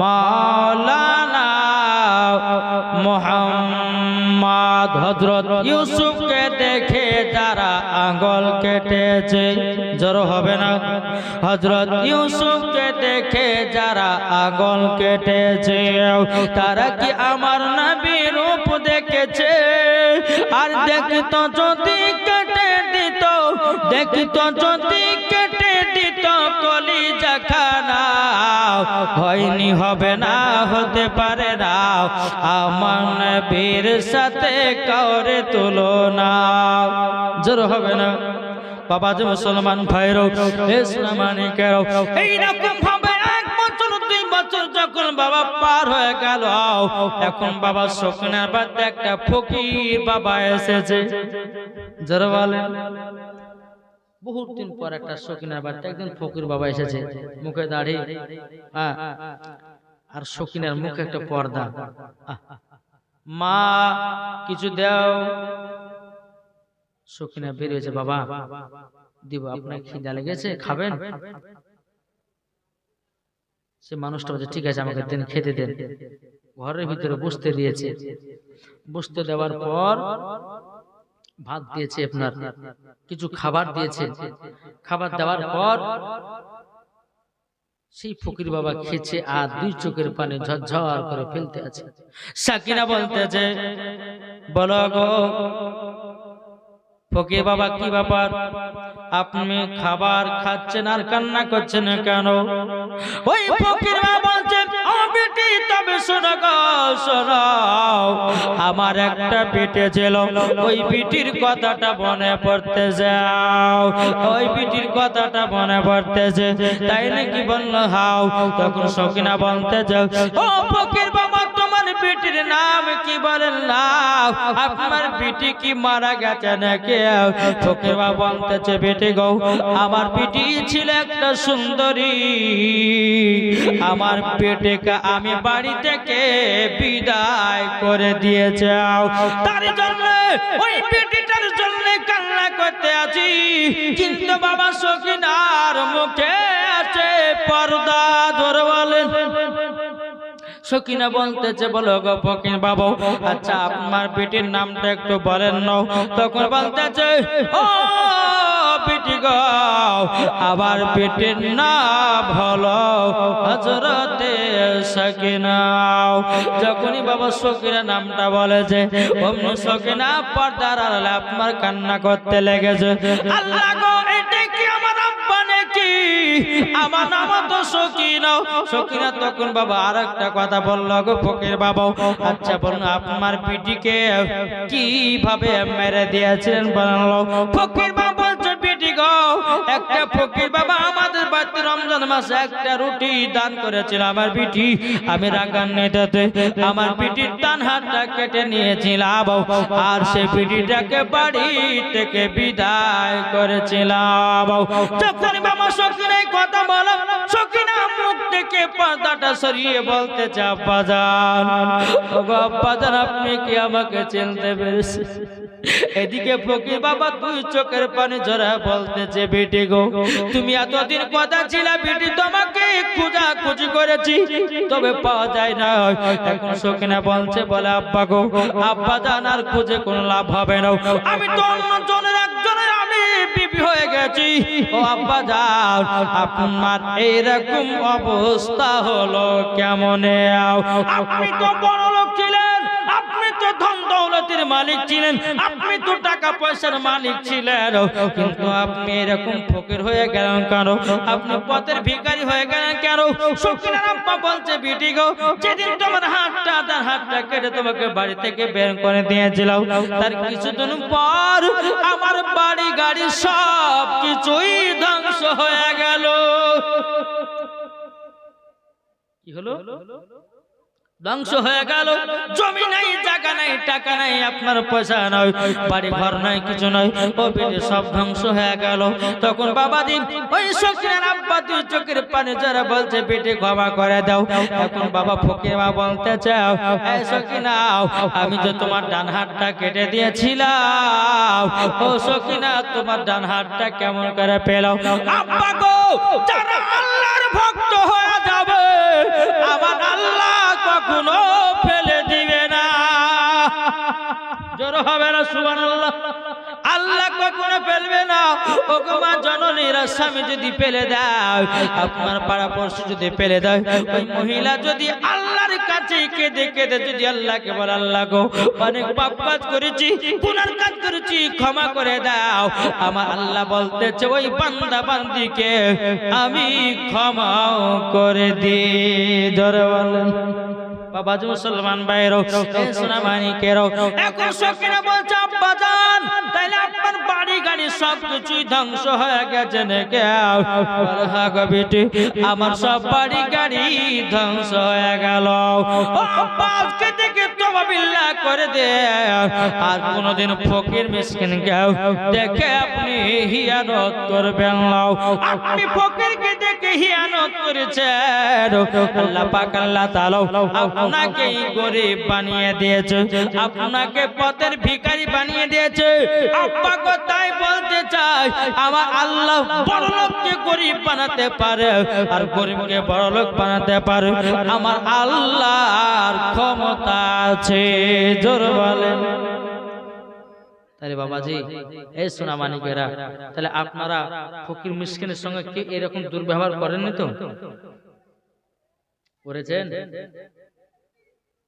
মাওলানা মুহাম্মাদ। হযরত ইউসুফকে দেখে যারা আঙ্গুল কেটেছে, জোর হবে না, হযরত ইউসুফকে দেখে যারা আঙ্গুল কেটেছে তারা কি আমার নবীর রূপ দেখেছে? আর দেখতো যদি কেটে দিত, দেখতো যদি কেটে দিত কলিজা খানা, হয়নি হবে না হতে পারে না আমার নবীর সাথে কাউরে তুলনা। জোর হবে না বাবা যে মুসলমান ভাইরও ইসলামানিকেরও এইরকম ভাবে 1 বছর 2 বছর যখন বাবা পার হয়ে গেল, এখন বাবা সকিনার বাড়িতে একটা ফকির বাবা এসেছে। যারা বলেন বহুত দিন পর একটা সকিনার বাড়িতে একদিন ফকির বাবা এসেছে, মুখে দাড়ি, আর সকিনার মুখে একটা পর্দা। মা কিছু দাও। সকিনা বেরিয়েছে, বাবা দিব, আপনার খিদা লেগেছে খাবেন? সে মানুষটা বলছে ঠিক আছে আমাকে দেন, খেতে দেন। ঘরের ভিতরে বসতে দিয়েছে, বসতে দেওয়ার পর ভাত দিয়েছে, আপনার কিছু খাবার দিয়েছে। খাবার দেওয়ার পর সেই ফকির বাবা খেয়েছে আর 2 চোখের পানি ঝরঝর করে ফেলতে আছে। সাকিনা বলতেছে বলো গো ফকির বাবা কি ব্যাপার, আপনি খাবার খাচ্ছেন আর কান্না করছেন কেন? ওই ফকির বাবা বলছে ও বেটি তবে শোনো গো শোনো, আমার একটা বেটি ছিল, ওই বেটির কথাটা মনে পড়তে যাও, ওই বেটির কথাটা মনে পড়তেছে, তাই নাকি বললো হাও। তখন সকিনা বলতে যাও ও ফকির বাবা তোমার বেটির নাম কি বলেন না, আপনার বেটি কি মারা গেছে নাকি? ফকির বাবা বলতেছে বেটি গো আমার বেটি ছিল একটা সুন্দরী, আমার বেটিকে আমি বাড়ি থেকে বিদায় করে দিয়েছে, তার জন্য ওই বেটিটার জন্য কান্না করতে আছি, কিন্তু বাবা সকিনার মুখে আছে পর্দা। ধরে বলেন সকিনা বলতেছে বলো গো ফকির বাবা আচ্ছা আপনার বেটির নামটা একটু বলেন না। তখন বলতেছে ও বেটি গো আবার বেটির নাম হলো হযরতে সকিনা। যখনই বাবা সকিনা নামটা বলেছে অমনি সকিনা পর্দার আড়ালে আপনার কান্না করতে লেগেছে। আল্লাহ গো এটা কি আমার আব্বা নাকি? আমার নাম তো সকিনা। সকিনা তখন বাবা আরেকটা কথা বলল গো ফকির বাবা আচ্ছা বলুন আপনার বেটিকে কিভাবে মেরে দিয়েছিলেন বলল। ফকির বাবা বলছে বেটি গো একটা ফকির বাবা আমাদের বাড়িতে রমজান মাসে একটা রুটি দান করেছিল আমার বেটি, আমি রাগান্বিততে আমার বেটির ডান হাতটা কেটে নিয়েছিলাম আর সেই বেটিটাকে বাড়ি থেকে বিদায় করেছিলাম। যখন বাবা সকিনা এই কথা বলো সকিনা মুখ থেকে পর্দাটা সরিয়ে বলতে চা আব্বাজান, ওগো আব্বাজান আপনি কি আমাকে চিনতে পেরেছেন? এদিকে ফকির বাবা 2 চোখের পানি ঝরা বলতেছে বেটি গো তুমি এতদিন কথা ছিল বেটি, তোমাকে খোঁজাখুঁজি করেছি তবে পাওয়া যায় না। এখন সকিনা বলছে বলে আব্বা গো আব্বাজান আর খুঁজে কোনো লাভ হবে না, আমি তো অন্য জনের একজনের আমি বিবি হয়ে গেছি। ও আব্বাজান আপনার এইরকম অবস্থা হলো কেমনে? আপনি তো বড় লোক ছিলেন, আপনি তো ধন দৌলতের মালিক ছিলেন, আপনি তো টাকা পয়সার মালিক ছিলেন, কিন্তু আপনি এরকম ফকির হয়ে গেলেন কেন? আপনি পথের ভিখারি হয়ে গেলেন কেন? সকিনার আব্বা বলছে, বিটি গো, যেদিন তোমার হাতটা কেটে তোমাকে বাড়ি থেকে বের করে দিয়েছিলাম, তার কিছুদিন পর আমার বাড়ি গাড়ি সব কিছুই ধ্বংস হয়ে গেল। কি হলো? ধ্বংস হয়ে গেল। জমি নাই, জায়গা নাই, টাকা নাই, আপনার পয়সা নাই, বাড়ি ঘর নাই, কিছু নাই, ও বেটে সব ধ্বংস হয়ে গেল। তখন বাবাজি ওই সকিনার আব্বা দুই চোখের পানি যারা বলছে, বেটে ক্ষমা করে দাও। এখন বাবা ফকির মা বলতে চাও, এই সকিনা, আমি যে তোমার ডান হাতটা কেটে দিয়েছিলাম, ও সকিনা, তোমার ডান হাতটা কেমন করে পেলাও? আব্বা গো, যারা আল্লাহর ভক্ত হয়ে যাবে, আমার আল্লাহ কখনো ফেলে দিবে না। জোর হবে না সুবহানাল্লাহ। আল্লাহ কখনো ফেলবে না। ওগো মা জননীর স্বামী যদি ফেলে দেয়, আপনার পাড়া পড়শি যদি ফেলে দেয়, ওই মহিলা যদি আল্লাহর কাছে কেঁদে কেঁদে যদি আল্লাহকে বলে, আল্লাহ গো, অনেক পাপ কাজ করেছি, গুনার কাজ করেছি, ক্ষমা করে দাও, আমার আল্লাহ বলতেছে, ওই বান্দা বান্দিকে আমি ক্ষমা করে দিই। জোরে বলেন বাবাজি, মুসলমান ভাইরও, সোনা মানিকেরও। এখন সকিনা বলছে, আব্বা জান, তাইলে আপনার বাড়ি গাড়ি সব কিছুই ধ্বংস হয়ে গেছে নাকি? হ্যাঁ গো বেটি, আমার সব বাড়ি গাড়ি ধ্বংস হয়ে গেল। আজকে থেকে তওবা বিল্লাহ করে দে, আর কোনদিন ফকির মিসকিনকে দেখে আপনি হিয়ানত করবেন না। আপনি ফকিরকে দেখে হিয়ানত করেছেন, আল্লাহ পাক আল্লাহ তাআলা আপনাকে গরিব বানিয়ে দিয়েছে, আপনাকে পথের ভিখারি বানিয়ে দিয়েছে। আব্বা গো, তাই বলতে চাই, আমার আল্লাহ বড়লোককে গরিব বানাতে পারে, আর গরিবকে বড়লোক বানাতে পারে। আমার আল্লাহর ক্ষমতা আছে। জোর বলেন। তাহলে বাবাজি, এই সোনা মানিকেরা, তাহলে আপনারা ফকির মিসকিনের সঙ্গে কি এরকম দুর্ব্যবহার করেননি তো? করেছেন?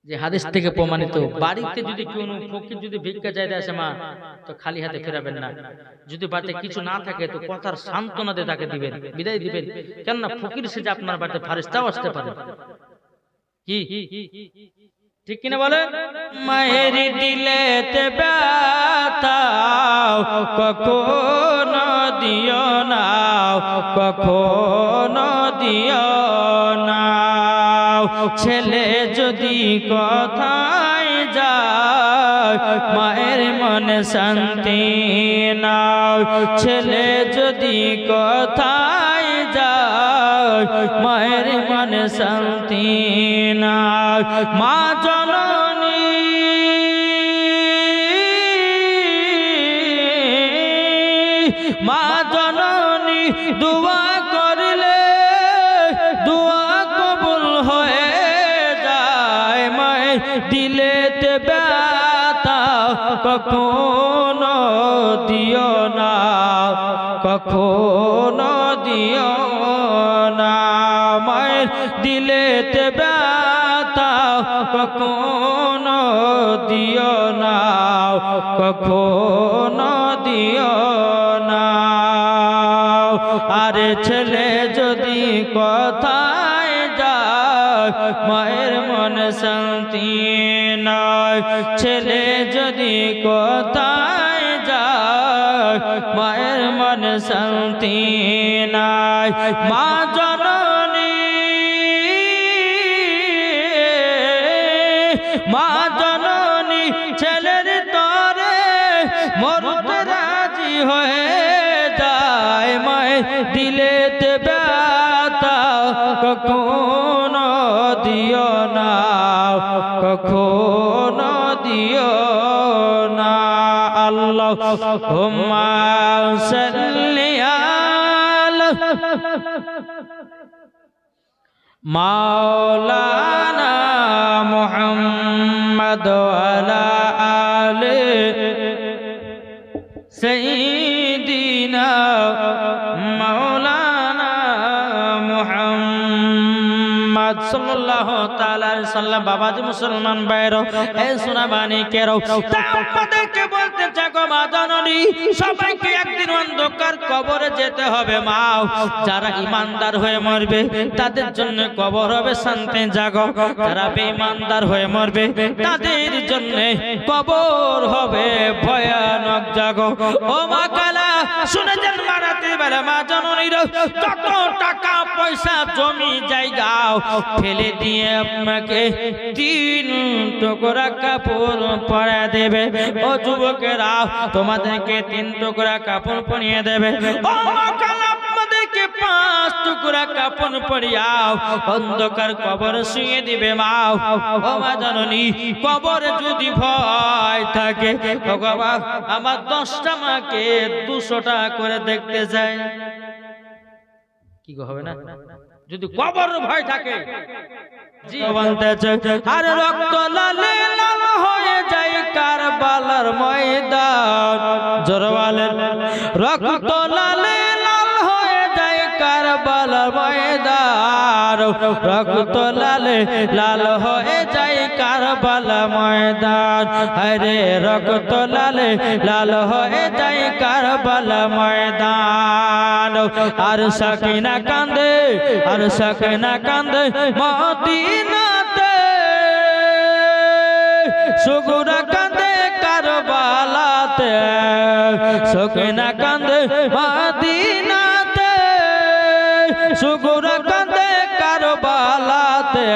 যে হাদিস থেকে প্রমাণিত, বাড়িতে যদি কোনো ফকির যদি ভিক্ষা চাইতে আসে মা, তো খালি হাতে ফেরাবেন না। যদি বাড়িতে কিছু না থাকে, তো কথার সান্ত্বনা দিয়ে তাকে দিবেন, বিদায় দিবেন। কেননা ফকির সে যে আপনার বাড়িতে ফারিস্তাও আসতে পারে। কি ঠিক কিনা বলেন? মায়ের দিলেতে ব্যথা কখনো দিও না, কখনো দিও না। ছেলে যদি কথায় যায়, মায়ের মনে শান্তি নাও। ছেলে যদি কথায় যায়, মায়ের মনে শান্তি নাও। মা জননী মা জননী দুয়া করলে দুয়া কবুল হয়ে যায়। মায়ের দিলেতে ব্যথা কখনো দিও না, কখনো দিও না। মায়ের দিলেতে ব্যথা কখনো দিও না, কখনো দিও না। আরে ছেলে যদি কথায় যায়, মায়ের মনে শান্তি নয়। ছেলে যদি কথায় যায়, মায়ের মনে শান্তি নাই। মা জননী মা জননী ছেলের তরে মরতে রাজি হয়ে যায়। মায়ের দিলেতে ব্যথা কখনো দিও না, কখনো দিও না। আল্লাহুম্মা সাল্লি আলা মাওলানা মুহাম্মদ ওয়ালা আলি সাইয়্যিদিনা মাওলানা মুহাম্মদ সাল্লাল্লাহু তাআলা আলাইহি সাল্লাম। বাবাজি মুসলমান ভাইরা, এই সোনা মানিকেরও আমাদেরকে বলতে চাকো মা জননী, সবাইকে একদিন অন্ধকার কবরে যেতে হবে মা। যারা ইমানদার হয়ে মরবে তাদের জন্য কবর হবে শান্তি জাগো, যারা বেঈমানদার হয়ে মরবে তাদের জন্য কবর হবে ভয়ানক জাগো। ও মা কালা শুনে যান মারাতে বেলা মা জননীরা, কত টাকা পয়সা জমি জায়গা ফেলে দিয়ে আপনাকে 3 টুকরা কাপড় পরা দেবে। ও যুবকেরা তোমাদেরকে 3 টুকরা কাপড় পরিয়ে দেবে। ও মা কালা আপনাদেরকে 5 টুকরা কাপড় পরিয়াও অন্ধকার কবর শুয়ে দিবে মা। ও মা জননী, কবরে যদি ভয় থাকে ও বাবা আমার 10টা মাকে 200 টাকা করে দেখতে যায়, কি গো হবে না? যদি কবর ভয় থাকে জি বলতেছে, আর রক্ত লালে লাল হয়ে যায় কারবালার ময়দান। জোরওয়ালে রক্ত লালে লাল হয়ে যায় কারবালার ময়দান, রক্ত লালে লাল হয়ে যায় কারবালা ময়দান। আরে রক্ত লালে লাল হয়ে যায় কারবালা ময়দান। আর সাকিনা কান্দে, আর সাকিনা কান্দে মদিনাতে, সুগুরা কান্দে কারবালাতে, সাকিনা কান্দে মদিনাতে, সুগুরা কান্দে কারবালাতে।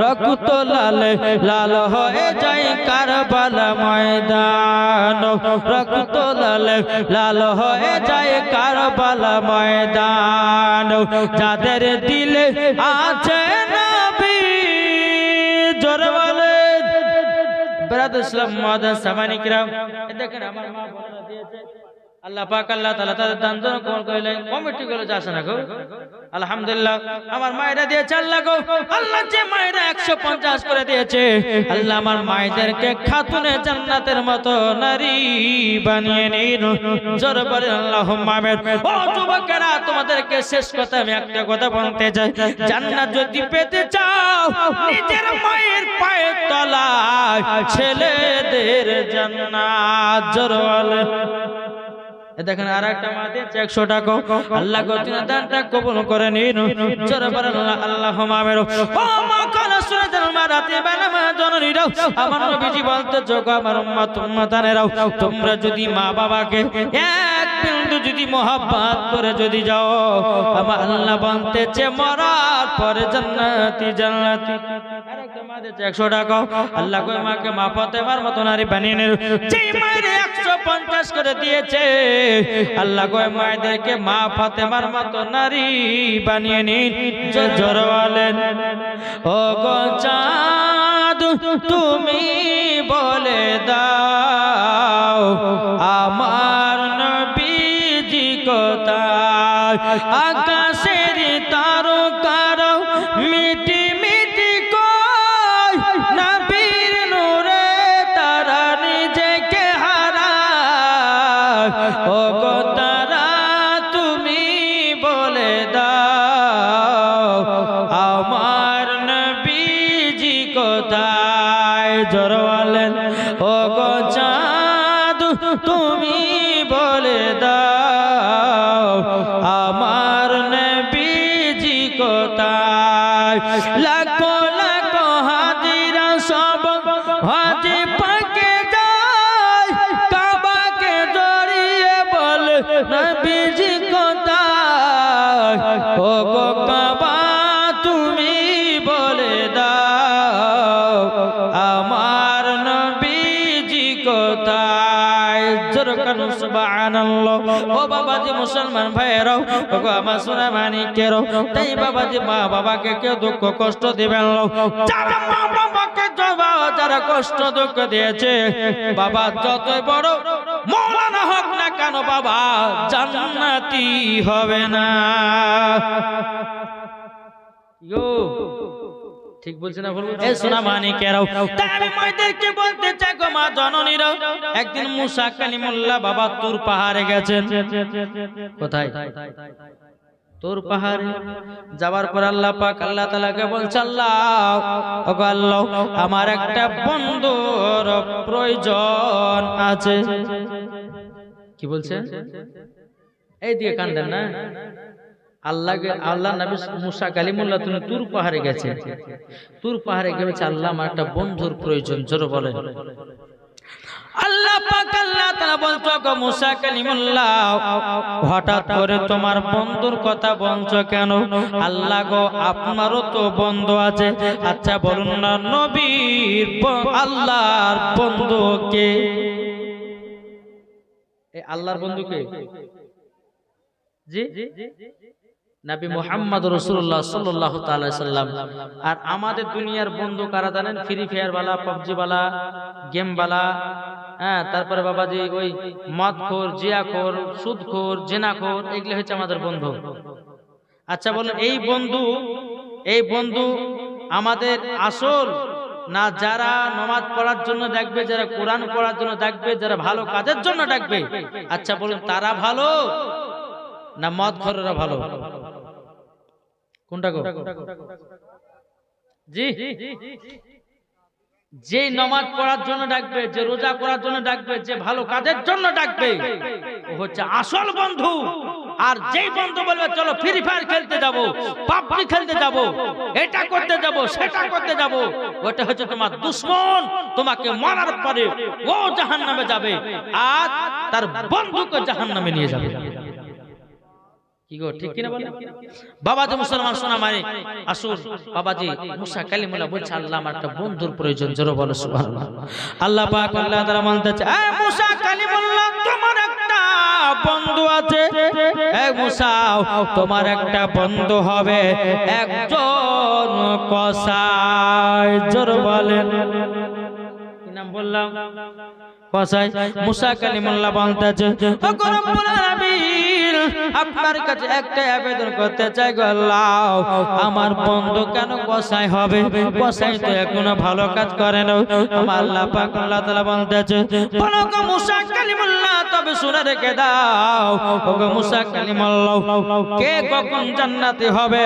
রক্ত লালে লাল হয়ে যায় কারবালা ময়দান, রক্ত লালে লাল হয়ে যায় কারবালা ময়দান। যাদের দিলে আছে নবী, জোরে বলেন ব্রাদার ইসলাম মাদার সামানি কিরাম। দেখেন আমার মা বোনেরা দিয়েছে, আল্লাহ পাক আল্লাহ তাআলা তাদের দান দন করেন। কমিটি গুলো যাচ্ছে না গো, আলহামদুলিল্লাহ আমার মায়েরা দিয়েছে আল্লাহ গো। আল্লাহ যে মায়েরা 150 করে দিয়েছে, আল্লাহ আমার মায়েদেরকে খাতুনে জান্নাতের মতো নারী বানিয়ে নিন। জোরে বলেন আল্লাহুম্মা আমিন। ও যুবকেরা তোমাদেরকে শেষ কথা আমি একটা কথা বলতে চাই, জান্নাত যদি পেতে চাও নিজের মায়ের পায়ের তলায় ছেলেদের জান্নাত। জোরে বলেন। দেখেন আর একটা মা দিয়েছে 100 টাকা, আল্লাহ গতিনা দানটা কবুল করে নিন। জোরে বলেন আল্লাহুম্মা আমিন। ও মা কালা শুনে যান মারাতে বেলা মা জননীরা, আমার নবীজি বলতে যোগ আমার উম্মত উম্মতানেরাও, তোমরা যদি মা বাবাকে এক বিন্দু যদি মহব্বত করে যদি যাও, আমার আল্লাহ বলতেছে মরার পরে জান্নাতি জান্নাতি। আরেকটা মা দিয়েছে 100 টাকা, আল্লাহ কই মাকে মা ফাতেমার মতো নারী বানিয়ে নিন। যেই মায়ের 150 করে দিয়েছে, আল্লাহ কয় মায়েদেরকে মা ফাতেমার মতো নারী বানিয়ে নিন। জোরে বলেন ও গো চাঁদ তুমি বলে দাও আমার নবীজি কোথায়, আকাশের তারকার মিটি মিটি কয় নবীর নূরে তারা নিজেকে হারায়। ও গো তারা তুমি বলে দাও আমার নবীজি কোথায়। জোরে বলেন ও গো চাঁদ তুমি বলে দাও আমার নবীজি কোথায়। লাখো লাখো হাজিরা সব হাজি পাকে যায়, কাবাকে জড়িয়ে বলে নবীজি কোথায়। ও গো কাবা তুমি বলে দাও আমার নবীজি কোথায়। জোরে কানো সুবহানাল্লাহ। ও বাবাজি মুসলমান ভাইয়েরাও, ও গো আমার সোনা মানিকেরও, তাই বাবাজি মা বাবাকে কেউ দুঃখ কষ্ট দিবেন না। যারা মা বাবাকে যারা কষ্ট দুঃখ দিয়েছে, বাবা যতই বড় মওলানা হোক না কেন বাবা জান্নাতি হবে না। ইয়ো ঠিক বলছ না ভুল? এ সোনা মানিকেরাও, তাই আমি মায়েদেরকে বলতে চাই গো মা জননীরা, একদিন মুসা কালিমুল্লাহ বাবা তুর পাহাড়ে গেছেন। কোথায়? তোর পাহাড়ে যাওয়ার পর আল্লাহ পাক আল্লাহ তাআলাকে বলছে, আল্লাহ ওগো আল্লাহ, আমার একটা বন্ধুর প্রয়োজন আছে। কি বলছে? এই দিকে কান্দেন না। আল্লাহ নবী মুসা কালিমুল্লাহ তুমি তুর পাহাড়ে গেছে, তুর পাহাড়ে গেছে, আল্লাহ আমার একটা বন্ধুর প্রয়োজন। জোরে বলেন। আল্লাহ পাক আল্লাহ তাআলা বলতো, গো মুসা কালিমুল্লাহ, হঠাৎ করে তোমার বন্ধুর কথা বলছো কেন? আল্লাহ গো, আপনারও তো বন্ধু আছে। আচ্ছা বলুন না, নবীর আল্লাহর বন্ধু কে? এই আল্লাহর বন্ধু কে? জি, নবী মুহাম্মদ রাসূলুল্লাহ সাল্লাল্লাহু তাআলা সাল্লাম। আর আমাদের দুনিয়ার বন্ধু কারা জানেন? ফ্রি ফায়ার वाला, পাবজি वाला, গেম वाला, হ্যাঁ, তারপরে বাবাজি ওই মদখোর, জিয়াখোর, সুদখোর, জেনাখোর, এগুলো হচ্ছে আমাদের বন্ধু। আচ্ছা বলুন, এই বন্ধু আমাদের আসল না? যারা নামাজ পড়ার জন্য ডাকবে, যারা কোরআন পড়ার জন্য ডাকবে, যারা ভালো কাজের জন্য ডাকবে, আচ্ছা বলুন তারা ভালো না মদখোররা ভালো? কোনটা গো? জি, যে নামাজ পড়ার জন্য ডাকবে, যে রোজা করার জন্য ডাকবে, যে ভালো কাজের জন্য ডাকবে, ও হচ্ছে আসল বন্ধু। আর যেই বন্ধু বলবে চলো ফ্রি ফায়ার খেলতে যাব, পাবজি খেলতে যাব, এটা করতে যাব, সেটা করতে যাব, ওটা হচ্ছে তোমার দুশমন। তোমাকে মারার পরে ও জাহান্নামে যাবে, আর তার বন্ধুকে জাহান্নামে নিয়ে যাবে। কি গো, ঠিক কিনা বলেন? বাবাজি মুসলমান সোনা মানে আসুন, বাবাজি মুসা কালিমুল্লাহ বলছে, আল্লাহ আমার একটা বন্ধুর প্রয়োজন। জোরে বলো সুবহানাল্লাহ। আল্লাহ পাক আল্লাহ তাআলা বলতেছে, এ মুসা কালিমুল্লাহ, তোমার একটা বন্ধু আছে। এ মুসা, তোমার একটা বন্ধু হবে একজন কসাই। জোরে বলেন। কি নাম বললাম? কসাই। মুসা কালিমুল্লাহ বলতেছে, ও রব্বুল আলামিন, আপনার কাছে একটা আবেদন করতে চাই গো আল্লাহ, আমার বন্ধু কেন কসাই হবে? কসাই তো এখনো ভালো কাজ করে না। আমার আল্লাহ পাক আল্লাহ তাআলা বলতেছে, বলো গো মুসা কালিমুল্লাহ, তবে শুনে রেখে দাও, ও গো মুসা কালিমুল্লাহ, কে কখন জান্নাতি হবে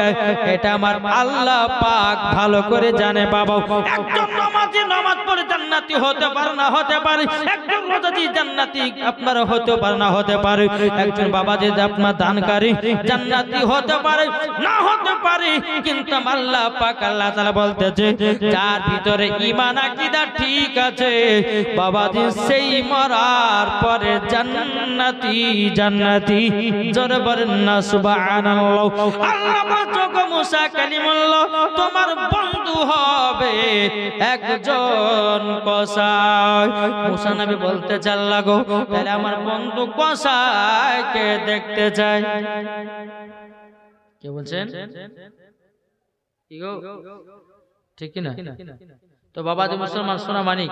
এটা আমার আল্লাহ পাক ভালো করে জানে বাবা। একজন নামাজি নামাজ পড়ে জান্নাতি হতে পারে না হতে পারে, একজন রোজাজি জান্নাতি আপনার হতে পারে না হতে পারে, একজন বাবাজি আপনার দানকারী জান্নাতি হতে পারে না হতে পারে, কিন্তু আল্লাহ পাক আল্লাহ তাআলা বলতেছে, যার ভিতরে ঈমান আকীদা ঠিক আছে বাবাজি, সেই মরার পরে জান্নাতি জান্নাতি। জোরে বলেন না সুবহানাল্লাহ। আল্লাহ বলছো গো মুসা কালিমুল্লাহ, তোমার বন্ধু হবে একজন কসাই। মুসা নবী বলতে চাল্লা গো, তাহলে আমার বন্ধু কসাইকে দেখতে চাই। কে বলছেন? কি গো, ঠিক না? তো বাবাজি মুসলমান সোনা মানিক,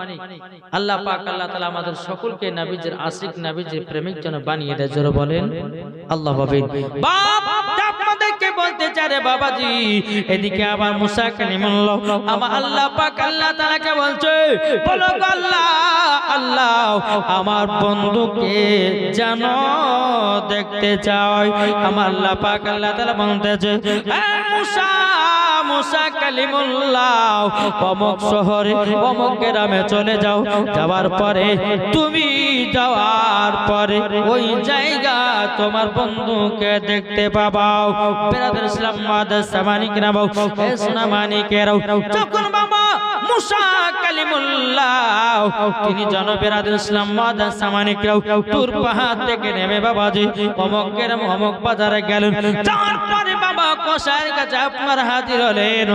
আল্লাহ পাক আল্লাহ তাআলা আমাদের সকলকে নবীজির আশিক, নবীজির প্রেমিক যেন বানিয়ে দেয়। জোরে বলেন আল্লাহ আমিন। বাপ আপনাদেরকে বলতে চাই রে বাবাজি, এদিকে আবার মুসা কালিমুল্লাহ আমার আল্লাহ পাক আল্লাহ তাআলাকে বলছে, বলো গো আল্লাহ, আল্লাহ আমার বন্ধুকে যেন দেখতে চাই। আমার আল্লাহ পাক আল্লাহ তাআলা বলতেছে, এ মুসা, মুসা কালিমুল্লাহ, অমুক শহরে অমুক গ্রামে চলে যাও। যাওয়ার পরে তুমি যাওয়ার পরে ওই জায়গা তোমার বন্ধুকে দেখতে পাবা। বেরাদার ইসলাম মাদ্রাসা মানিকরাও, এ সোনা মানিকেরাও, যখন বাবা মুসা কালিমুল্লাহ তিনি জনবেরাদার ইসলাম মাদ্রাসা মানিকরাও তুর পাহাড় থেকে নেমে বাবাজি অমুক গ্রাম অমুক বাজারে গেলেন। যাওয়ার পরে বাবা কসাইয়ের কাছে আপনার হাজির হলেন।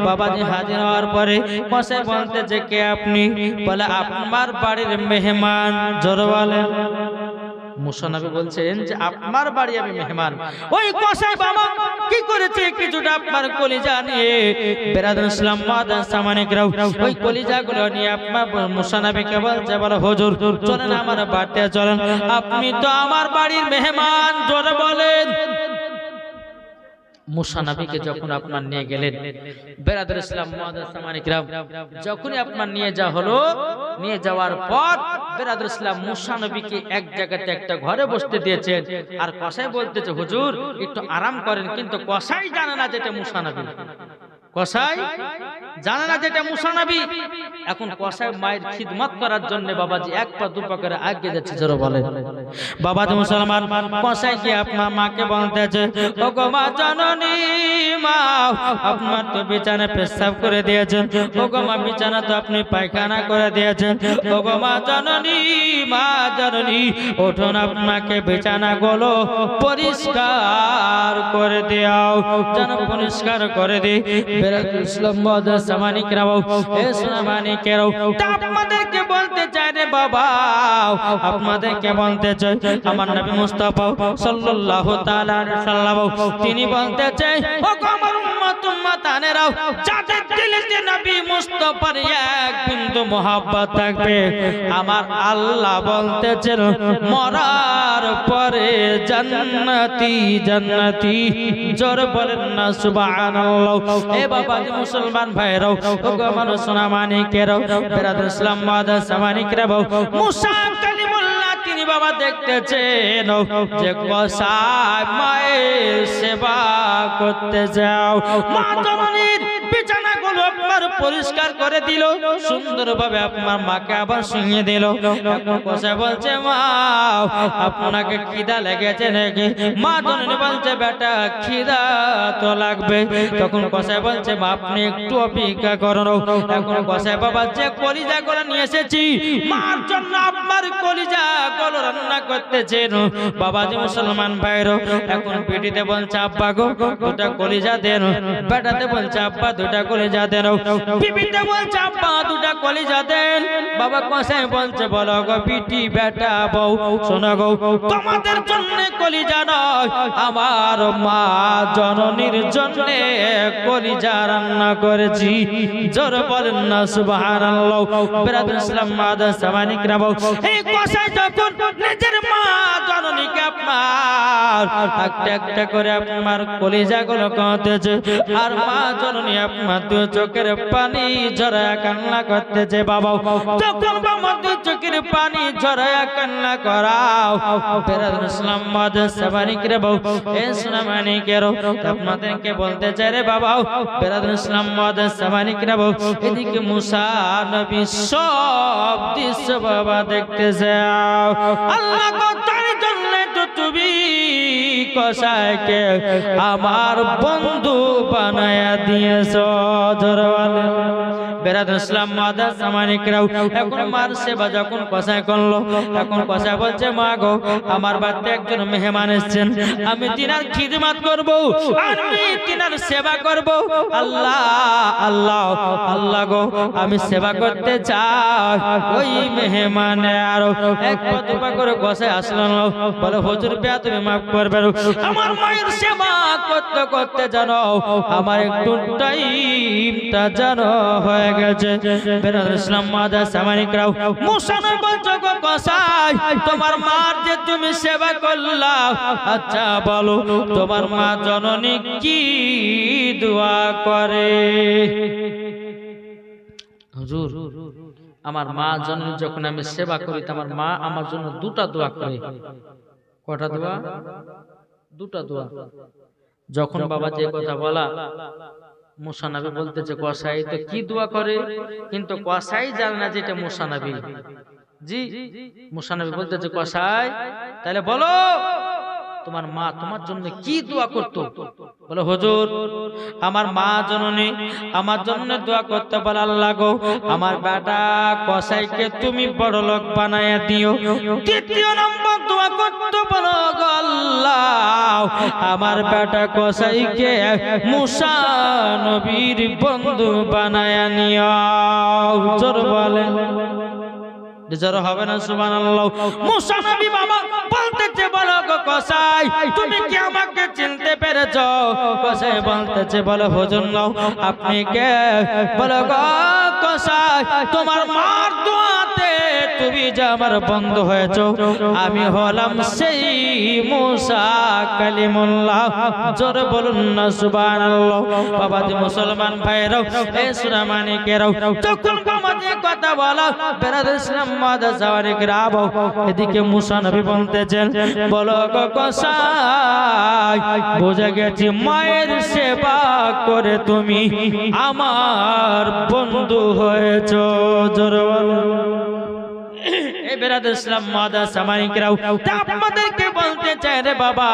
বাবাজি হাজির হওয়ার পরে কসাই বলতে যে, কে আপনি? বলে, আপনার বাড়ির মেহমান। জোরে বলেন। মুসা নবী বলছেন যে আপনার বাড়ি আমি মেহমান। ওই কসাই বাবা কি করেছে, কিছুটা আপনার কলিজা নিয়ে বেরাদার ইসলাম মাদ্রাসা মানিকরাও ওই কলিজাগুলো নিয়ে আপনার মুসা নবীকে বলছে, বলে হুজুর চলেন আমার বাড়িতে চলেন, আপনি তো আমার বাড়ির মেহমান। জোরে বলেন। মুসা নবীকে যখন আপনার নিয়ে গেলেন, বেরাদার ইসলাম মাদ্রাসা মানিকরাও, যখনই আপনার নিয়ে যাওয়া হলো, নিয়ে যাওয়ার পর বেরাদর ইসলাম মুসা নবীকে এক জায়গাতে একটা ঘরে বসতে দিয়েছেন, আর কসাই বলতেছে হুজুর একটু আরাম করেন, কিন্তু কসাই জানে না যেটা মুসা নবী, কসাই জানে না যেটা মুসা নবী। এখন কসাই মায়ের খিদমত করার জন্য বাবাজি এক পা দু পা করে এগিয়ে যাচ্ছে, জোরে বলেন। বাবাজি মুসলমান, কসাই কি আপনার মাকে বলতেছে, ওগো মা জননী, মা আপনার তো বিছানা পেশাব করে দিয়েছেন, ওগো মা বিছানা তো আপনি পায়খানা করে দিয়েছেন, ওগো মা জননী, মা জননী উঠুন, আপনাকে বিছানা গুলো পরিষ্কার করে দাও, যেন পরিষ্কার করে দিই। আপনাদেরকে বলতে চাই রে বাবা, আপনাদেরকে বলতে চাই, আমার নবী মুস্তাফা সাল্লাল্লাহু তাআলা আলাইহি সাল্লাম তিনি বলতে চাই, ও আমার উম্মত উম্মতানেরাও, যাদের দিলেতে নবী মুস্তাফার এক বিন্দু মহব্বত থাকবে, আমার আল্লাহ বলতেছেন মরার পরে জান্নাতি জান্নাতি। জোরে বলেন না সুবহানাল্লাহ। এ বাবা মুসলমান ভাইরাও, ওগো আমার সোনা মানিকেরাও, বেরাদর ইসলাম মাদ্রাসা মানিকেরাও, মুসা কালিমুল্লাহ তিনি বাবা দেখতেছেন যে কসাই মায়ের সেবা করতে যাও, মা জননীর বিছানাগুলো আপনার পরিষ্কার করে দিল, সুন্দরভাবে আপনার মাকে আবার শুইয়ে দিল। এখন কসাই বলছে মা আপনাকে খিদা লেগেছে নাকি? মা জননী বলছে বেটা খিদা তো লাগবে। তখন কসাই বলছে মা আপনি একটু অপেক্ষা করুন। এখন কসাই বাবা যে কলিজা গুলো নিয়ে এসেছি মার জন্য, আপনার কলিজা গুলো রান্না করতেছেন। বাবাজি মুসলমান ভাইরো, এখন পিটিতে বলছে আব্বা গো দুটা কলিজা দেন, বেটাতে বলছে আব্বা দুটা কলিজা দেন, বিবিতে বলছে আব্বা দুটা কলিজা দেন। বাবা কসাই বলছে বলো গো বিটি বেটা বউ, শোনো গো তোমাদের জন্য কলিজা নয়, আমার মা জননীর জন্য কলিজা রান্না করেছি। জোরে বলেন না সুবহানাল্লাহ। বেরাদর ইসলাম মাদ্রাসা মানিকরাও, এই কসাই যখন নিজের মা জননীকে আপনার একটা একটা করে আপনার কলিজা গুলো কাঁদতেছে, আর মা জননী আপনার দু চোখের পানি ঝরায়া কান্না করতেছে। বাবা যখন বাবা দু চোখের পানি ঝরায়া কান্না করাও, বেরাদর ইসলাম মাদ্রাসা মানিকরাও, এ সোনা মানিকেরও, আপনাদেরকে বলতে চাই রে বাবা, বেরাদর ইসলাম মাদ্রাসা মানিকরাও, এদিকে মুসা নবী সব দৃশ্য বাবা দেখতে যাও। আল্লাহ তার জন্য তো তুমি কসাইকে আমার বন্ধু বানায়া দিয়েছো। জোরে বলেন। বেরাদর ইসলাম মাদ্রাসা মানিকরাও, এখন মার সেবা যখন কসাই করলো, এখন কসাই বলছে মা গো আমার বাড়িতে একজন মেহমান এসেছেন, আমি তিনার খিদমত করব, আমি তিনার সেবা করব। আল্লাহ আল্লাহ আল্লাহ গো আমি সেবা করতে চাই। ওই মেহমানে আরো এক পা দু পা করে কসাই আসলো, বলে হুজুর বিয়া তুমি মাফ করবেন, আমার মায়ের সেবা করতে করতে জানো আমার একটু টাইমটা জানো হয়ে গেছে। বেরাদর ইসলাম মাদ্রাসা মানিকরাও, মুসা নবী বলছো গো কসাই তোমার মার যে তুমি সেবা করলা, আচ্ছা বলো তোমার মা জননী কি দোয়া করে? হুজুর আমার মা জননী যখন আমি সেবা করি আমার মা আমার জন্য দুটা দোয়া করে। কটা দোয়া? দুটা দোয়া। যখন বাবা যে কথা বলা, মুসা নবী বলতেছে কসাই তো কি দোয়া করে, কিন্তু কসাই জানে না যেটা মুসা নবী। জি মুসা নবী বলতেছে কসাই তাহলে বলো তোমার মা তোমার জন্য কি দোয়া করতো? বলে হুজুর আমার মা জননী আমার জন্য দোয়া করতে বলে আল্লাহ গো আমার বেটা কসাইকে তুমি বড় লোক বানায়া দিও। দ্বিতীয় নম্বর দোয়া করতে বলো গো আল্লাহ আমার বেটা কসাইকে মুসা নবীর বন্ধু বানায়া নিও। জোরে বলেন। জোরে হবে না সুবহানাল্লাহ। মুসা নবী বাবা বলতেছে বলো গো কসাই তুমি কি আমাকে চিনতে পেরেছো? কসাই বলতেছে বলো হুজুর নাও আপনি কে? বলো গো কসাই তোমার মার দোয়াতে তুমি যে আমার বন্ধু হয়েছো, আমি হলাম সেই মুসা কালিমুল্লাহ। জোরে বলুন না সুবহানাল্লাহ। বাবাজি মুসলমান ভাইরাও, এ সোনা মানিকেরাও, যখন আমাদের কথা বলা বেরাদর ইসলাম মাদ্রাসা ওয়ারিকরাম, এদিকে মুসা নবী বলতেছেন, বলো গো কসাই, বুঝে গেছি মায়ের সেবা করে তুমি আমার বন্ধু হয়েছো। জোরে বলুন। এই বেরাদর ইসলাম মাদ্রাসা মানিকেরাও, আপনাদেরকে বলতে চাই রে বাবা,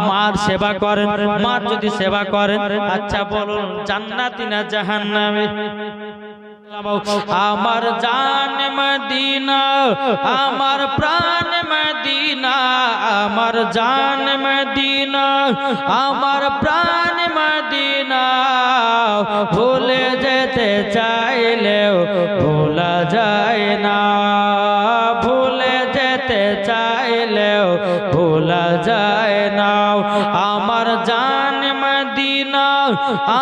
মার সেবা করেন। মার যদি সেবা করেন, আচ্ছা বলুন জান্নাতি না জাহান্নামে? আমার জান মদিনা, আমার প্রাণ মদিনা, আমার জান মদিনা, আমার প্রাণ মদিনা, ভুলে যেতে চাইলেও ভোলা যায় না, ভুলে যেতে চাইলেও ভোলা যায় না। আমার জান মদিনা,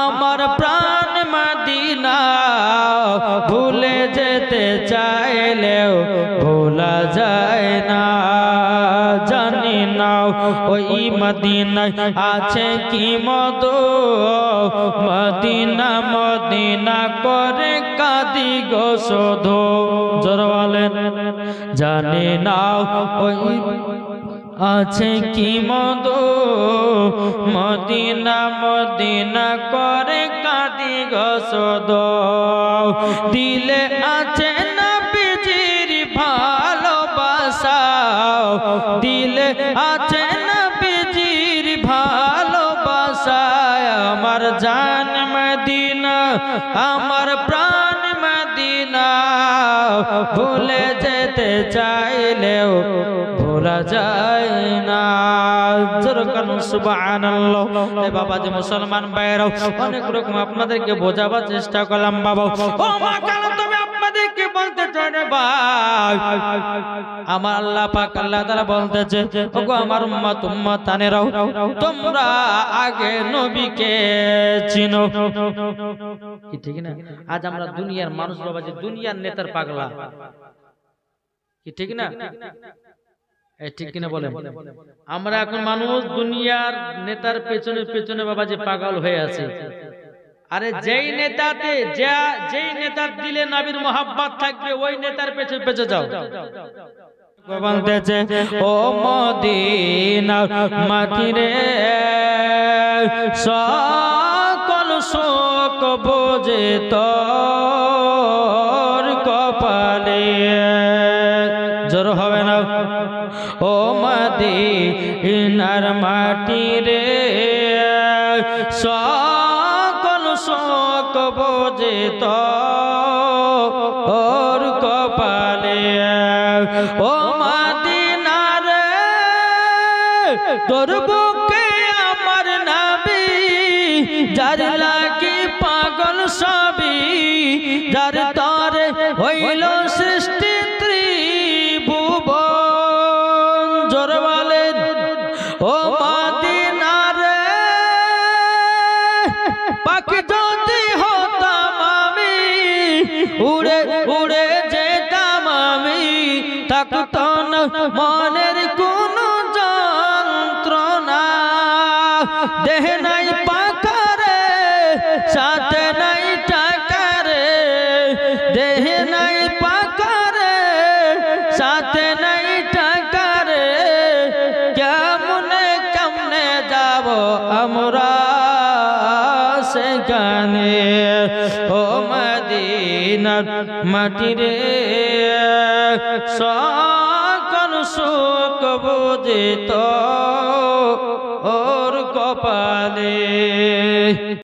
আমার প্রাণ মদিনা, ভুলে যেতে চাইলেও ভোলা যায় না। জানি না ওই মদিনায় আছে কি মধু, মদিনা মদিনা করে কাঁদি গো শুধু। জোরে বলেন। জানি না ওই আছে কি মধু, মদিনা মদিনা করে কাঁদি গো শুধু। দিলে আছে নবীজির ভালোবাসা, দিলে আছে নবীজির ভালোবাসা। আমার জান মদিনা, আমার প্রাণ মদিনা, ভুলে যেতে চাইলেও ভোলা যায় না। সুবহানাল্লাহ। বাবাজি মুসলমান ভাইরাও, অনেক রকম আপনাদেরকে বোঝাবার চেষ্টা করলাম বাবা। ও মা কেন তুমি আপনাদেরকে বলতে চাই রে ভাই, আমার আল্লাহ পাক আল্লাহ তাআলা বলতেছে, ওগো আমার উম্মত উম্মতানেরাও, তোমরা আগে নবীকে চিনো। কি ঠিক না? আজ আমরা দুনিয়ার মানুষ বাবাজি, দুনিয়ার নেতার পাগলা। কি ঠিক না? ঠিক কিনা বলেন? আমরা এখন মানুষ দুনিয়ার নেতার পেছনে পেছনে বাবাজি পাগল হয়ে আছে। আরে যেই নেতাতে যেই নেতার দিলে নবীর মোহাব্বত থাকবে, ওই নেতার পেছনে পেছনে যাও। বলতেছে, ও মদিনার মাটি রে, সকল শোক বোঝে তোর কপালে। জোর হবে না? ও মদিনার মাটি রে, সকল শোক বোঝে তোর কপালে। ও মদিনা রে, তোর বুকে আমার নবী, যার লাগি পাগল সবই, যার তরে হইল সৃষ্টি ত্রিভুবন। জোরে বলেন। ও মদিনা রে, পাখি যদি হতাম আমি, উড়ে উড়ে যেতাম আমি, থাকতো না মনের কোনো যন্ত্রণা। দেহ নাই পাখা রে, সাথে নাই টাকা রে, দেহ নাই পাখা রে, সাথে নাই টাকা রে, কেমনে কেমনে যাব আমরা সেখানে। ও মদিনার মাটি রে, সকল সুখ বুঝে তোর কপালে।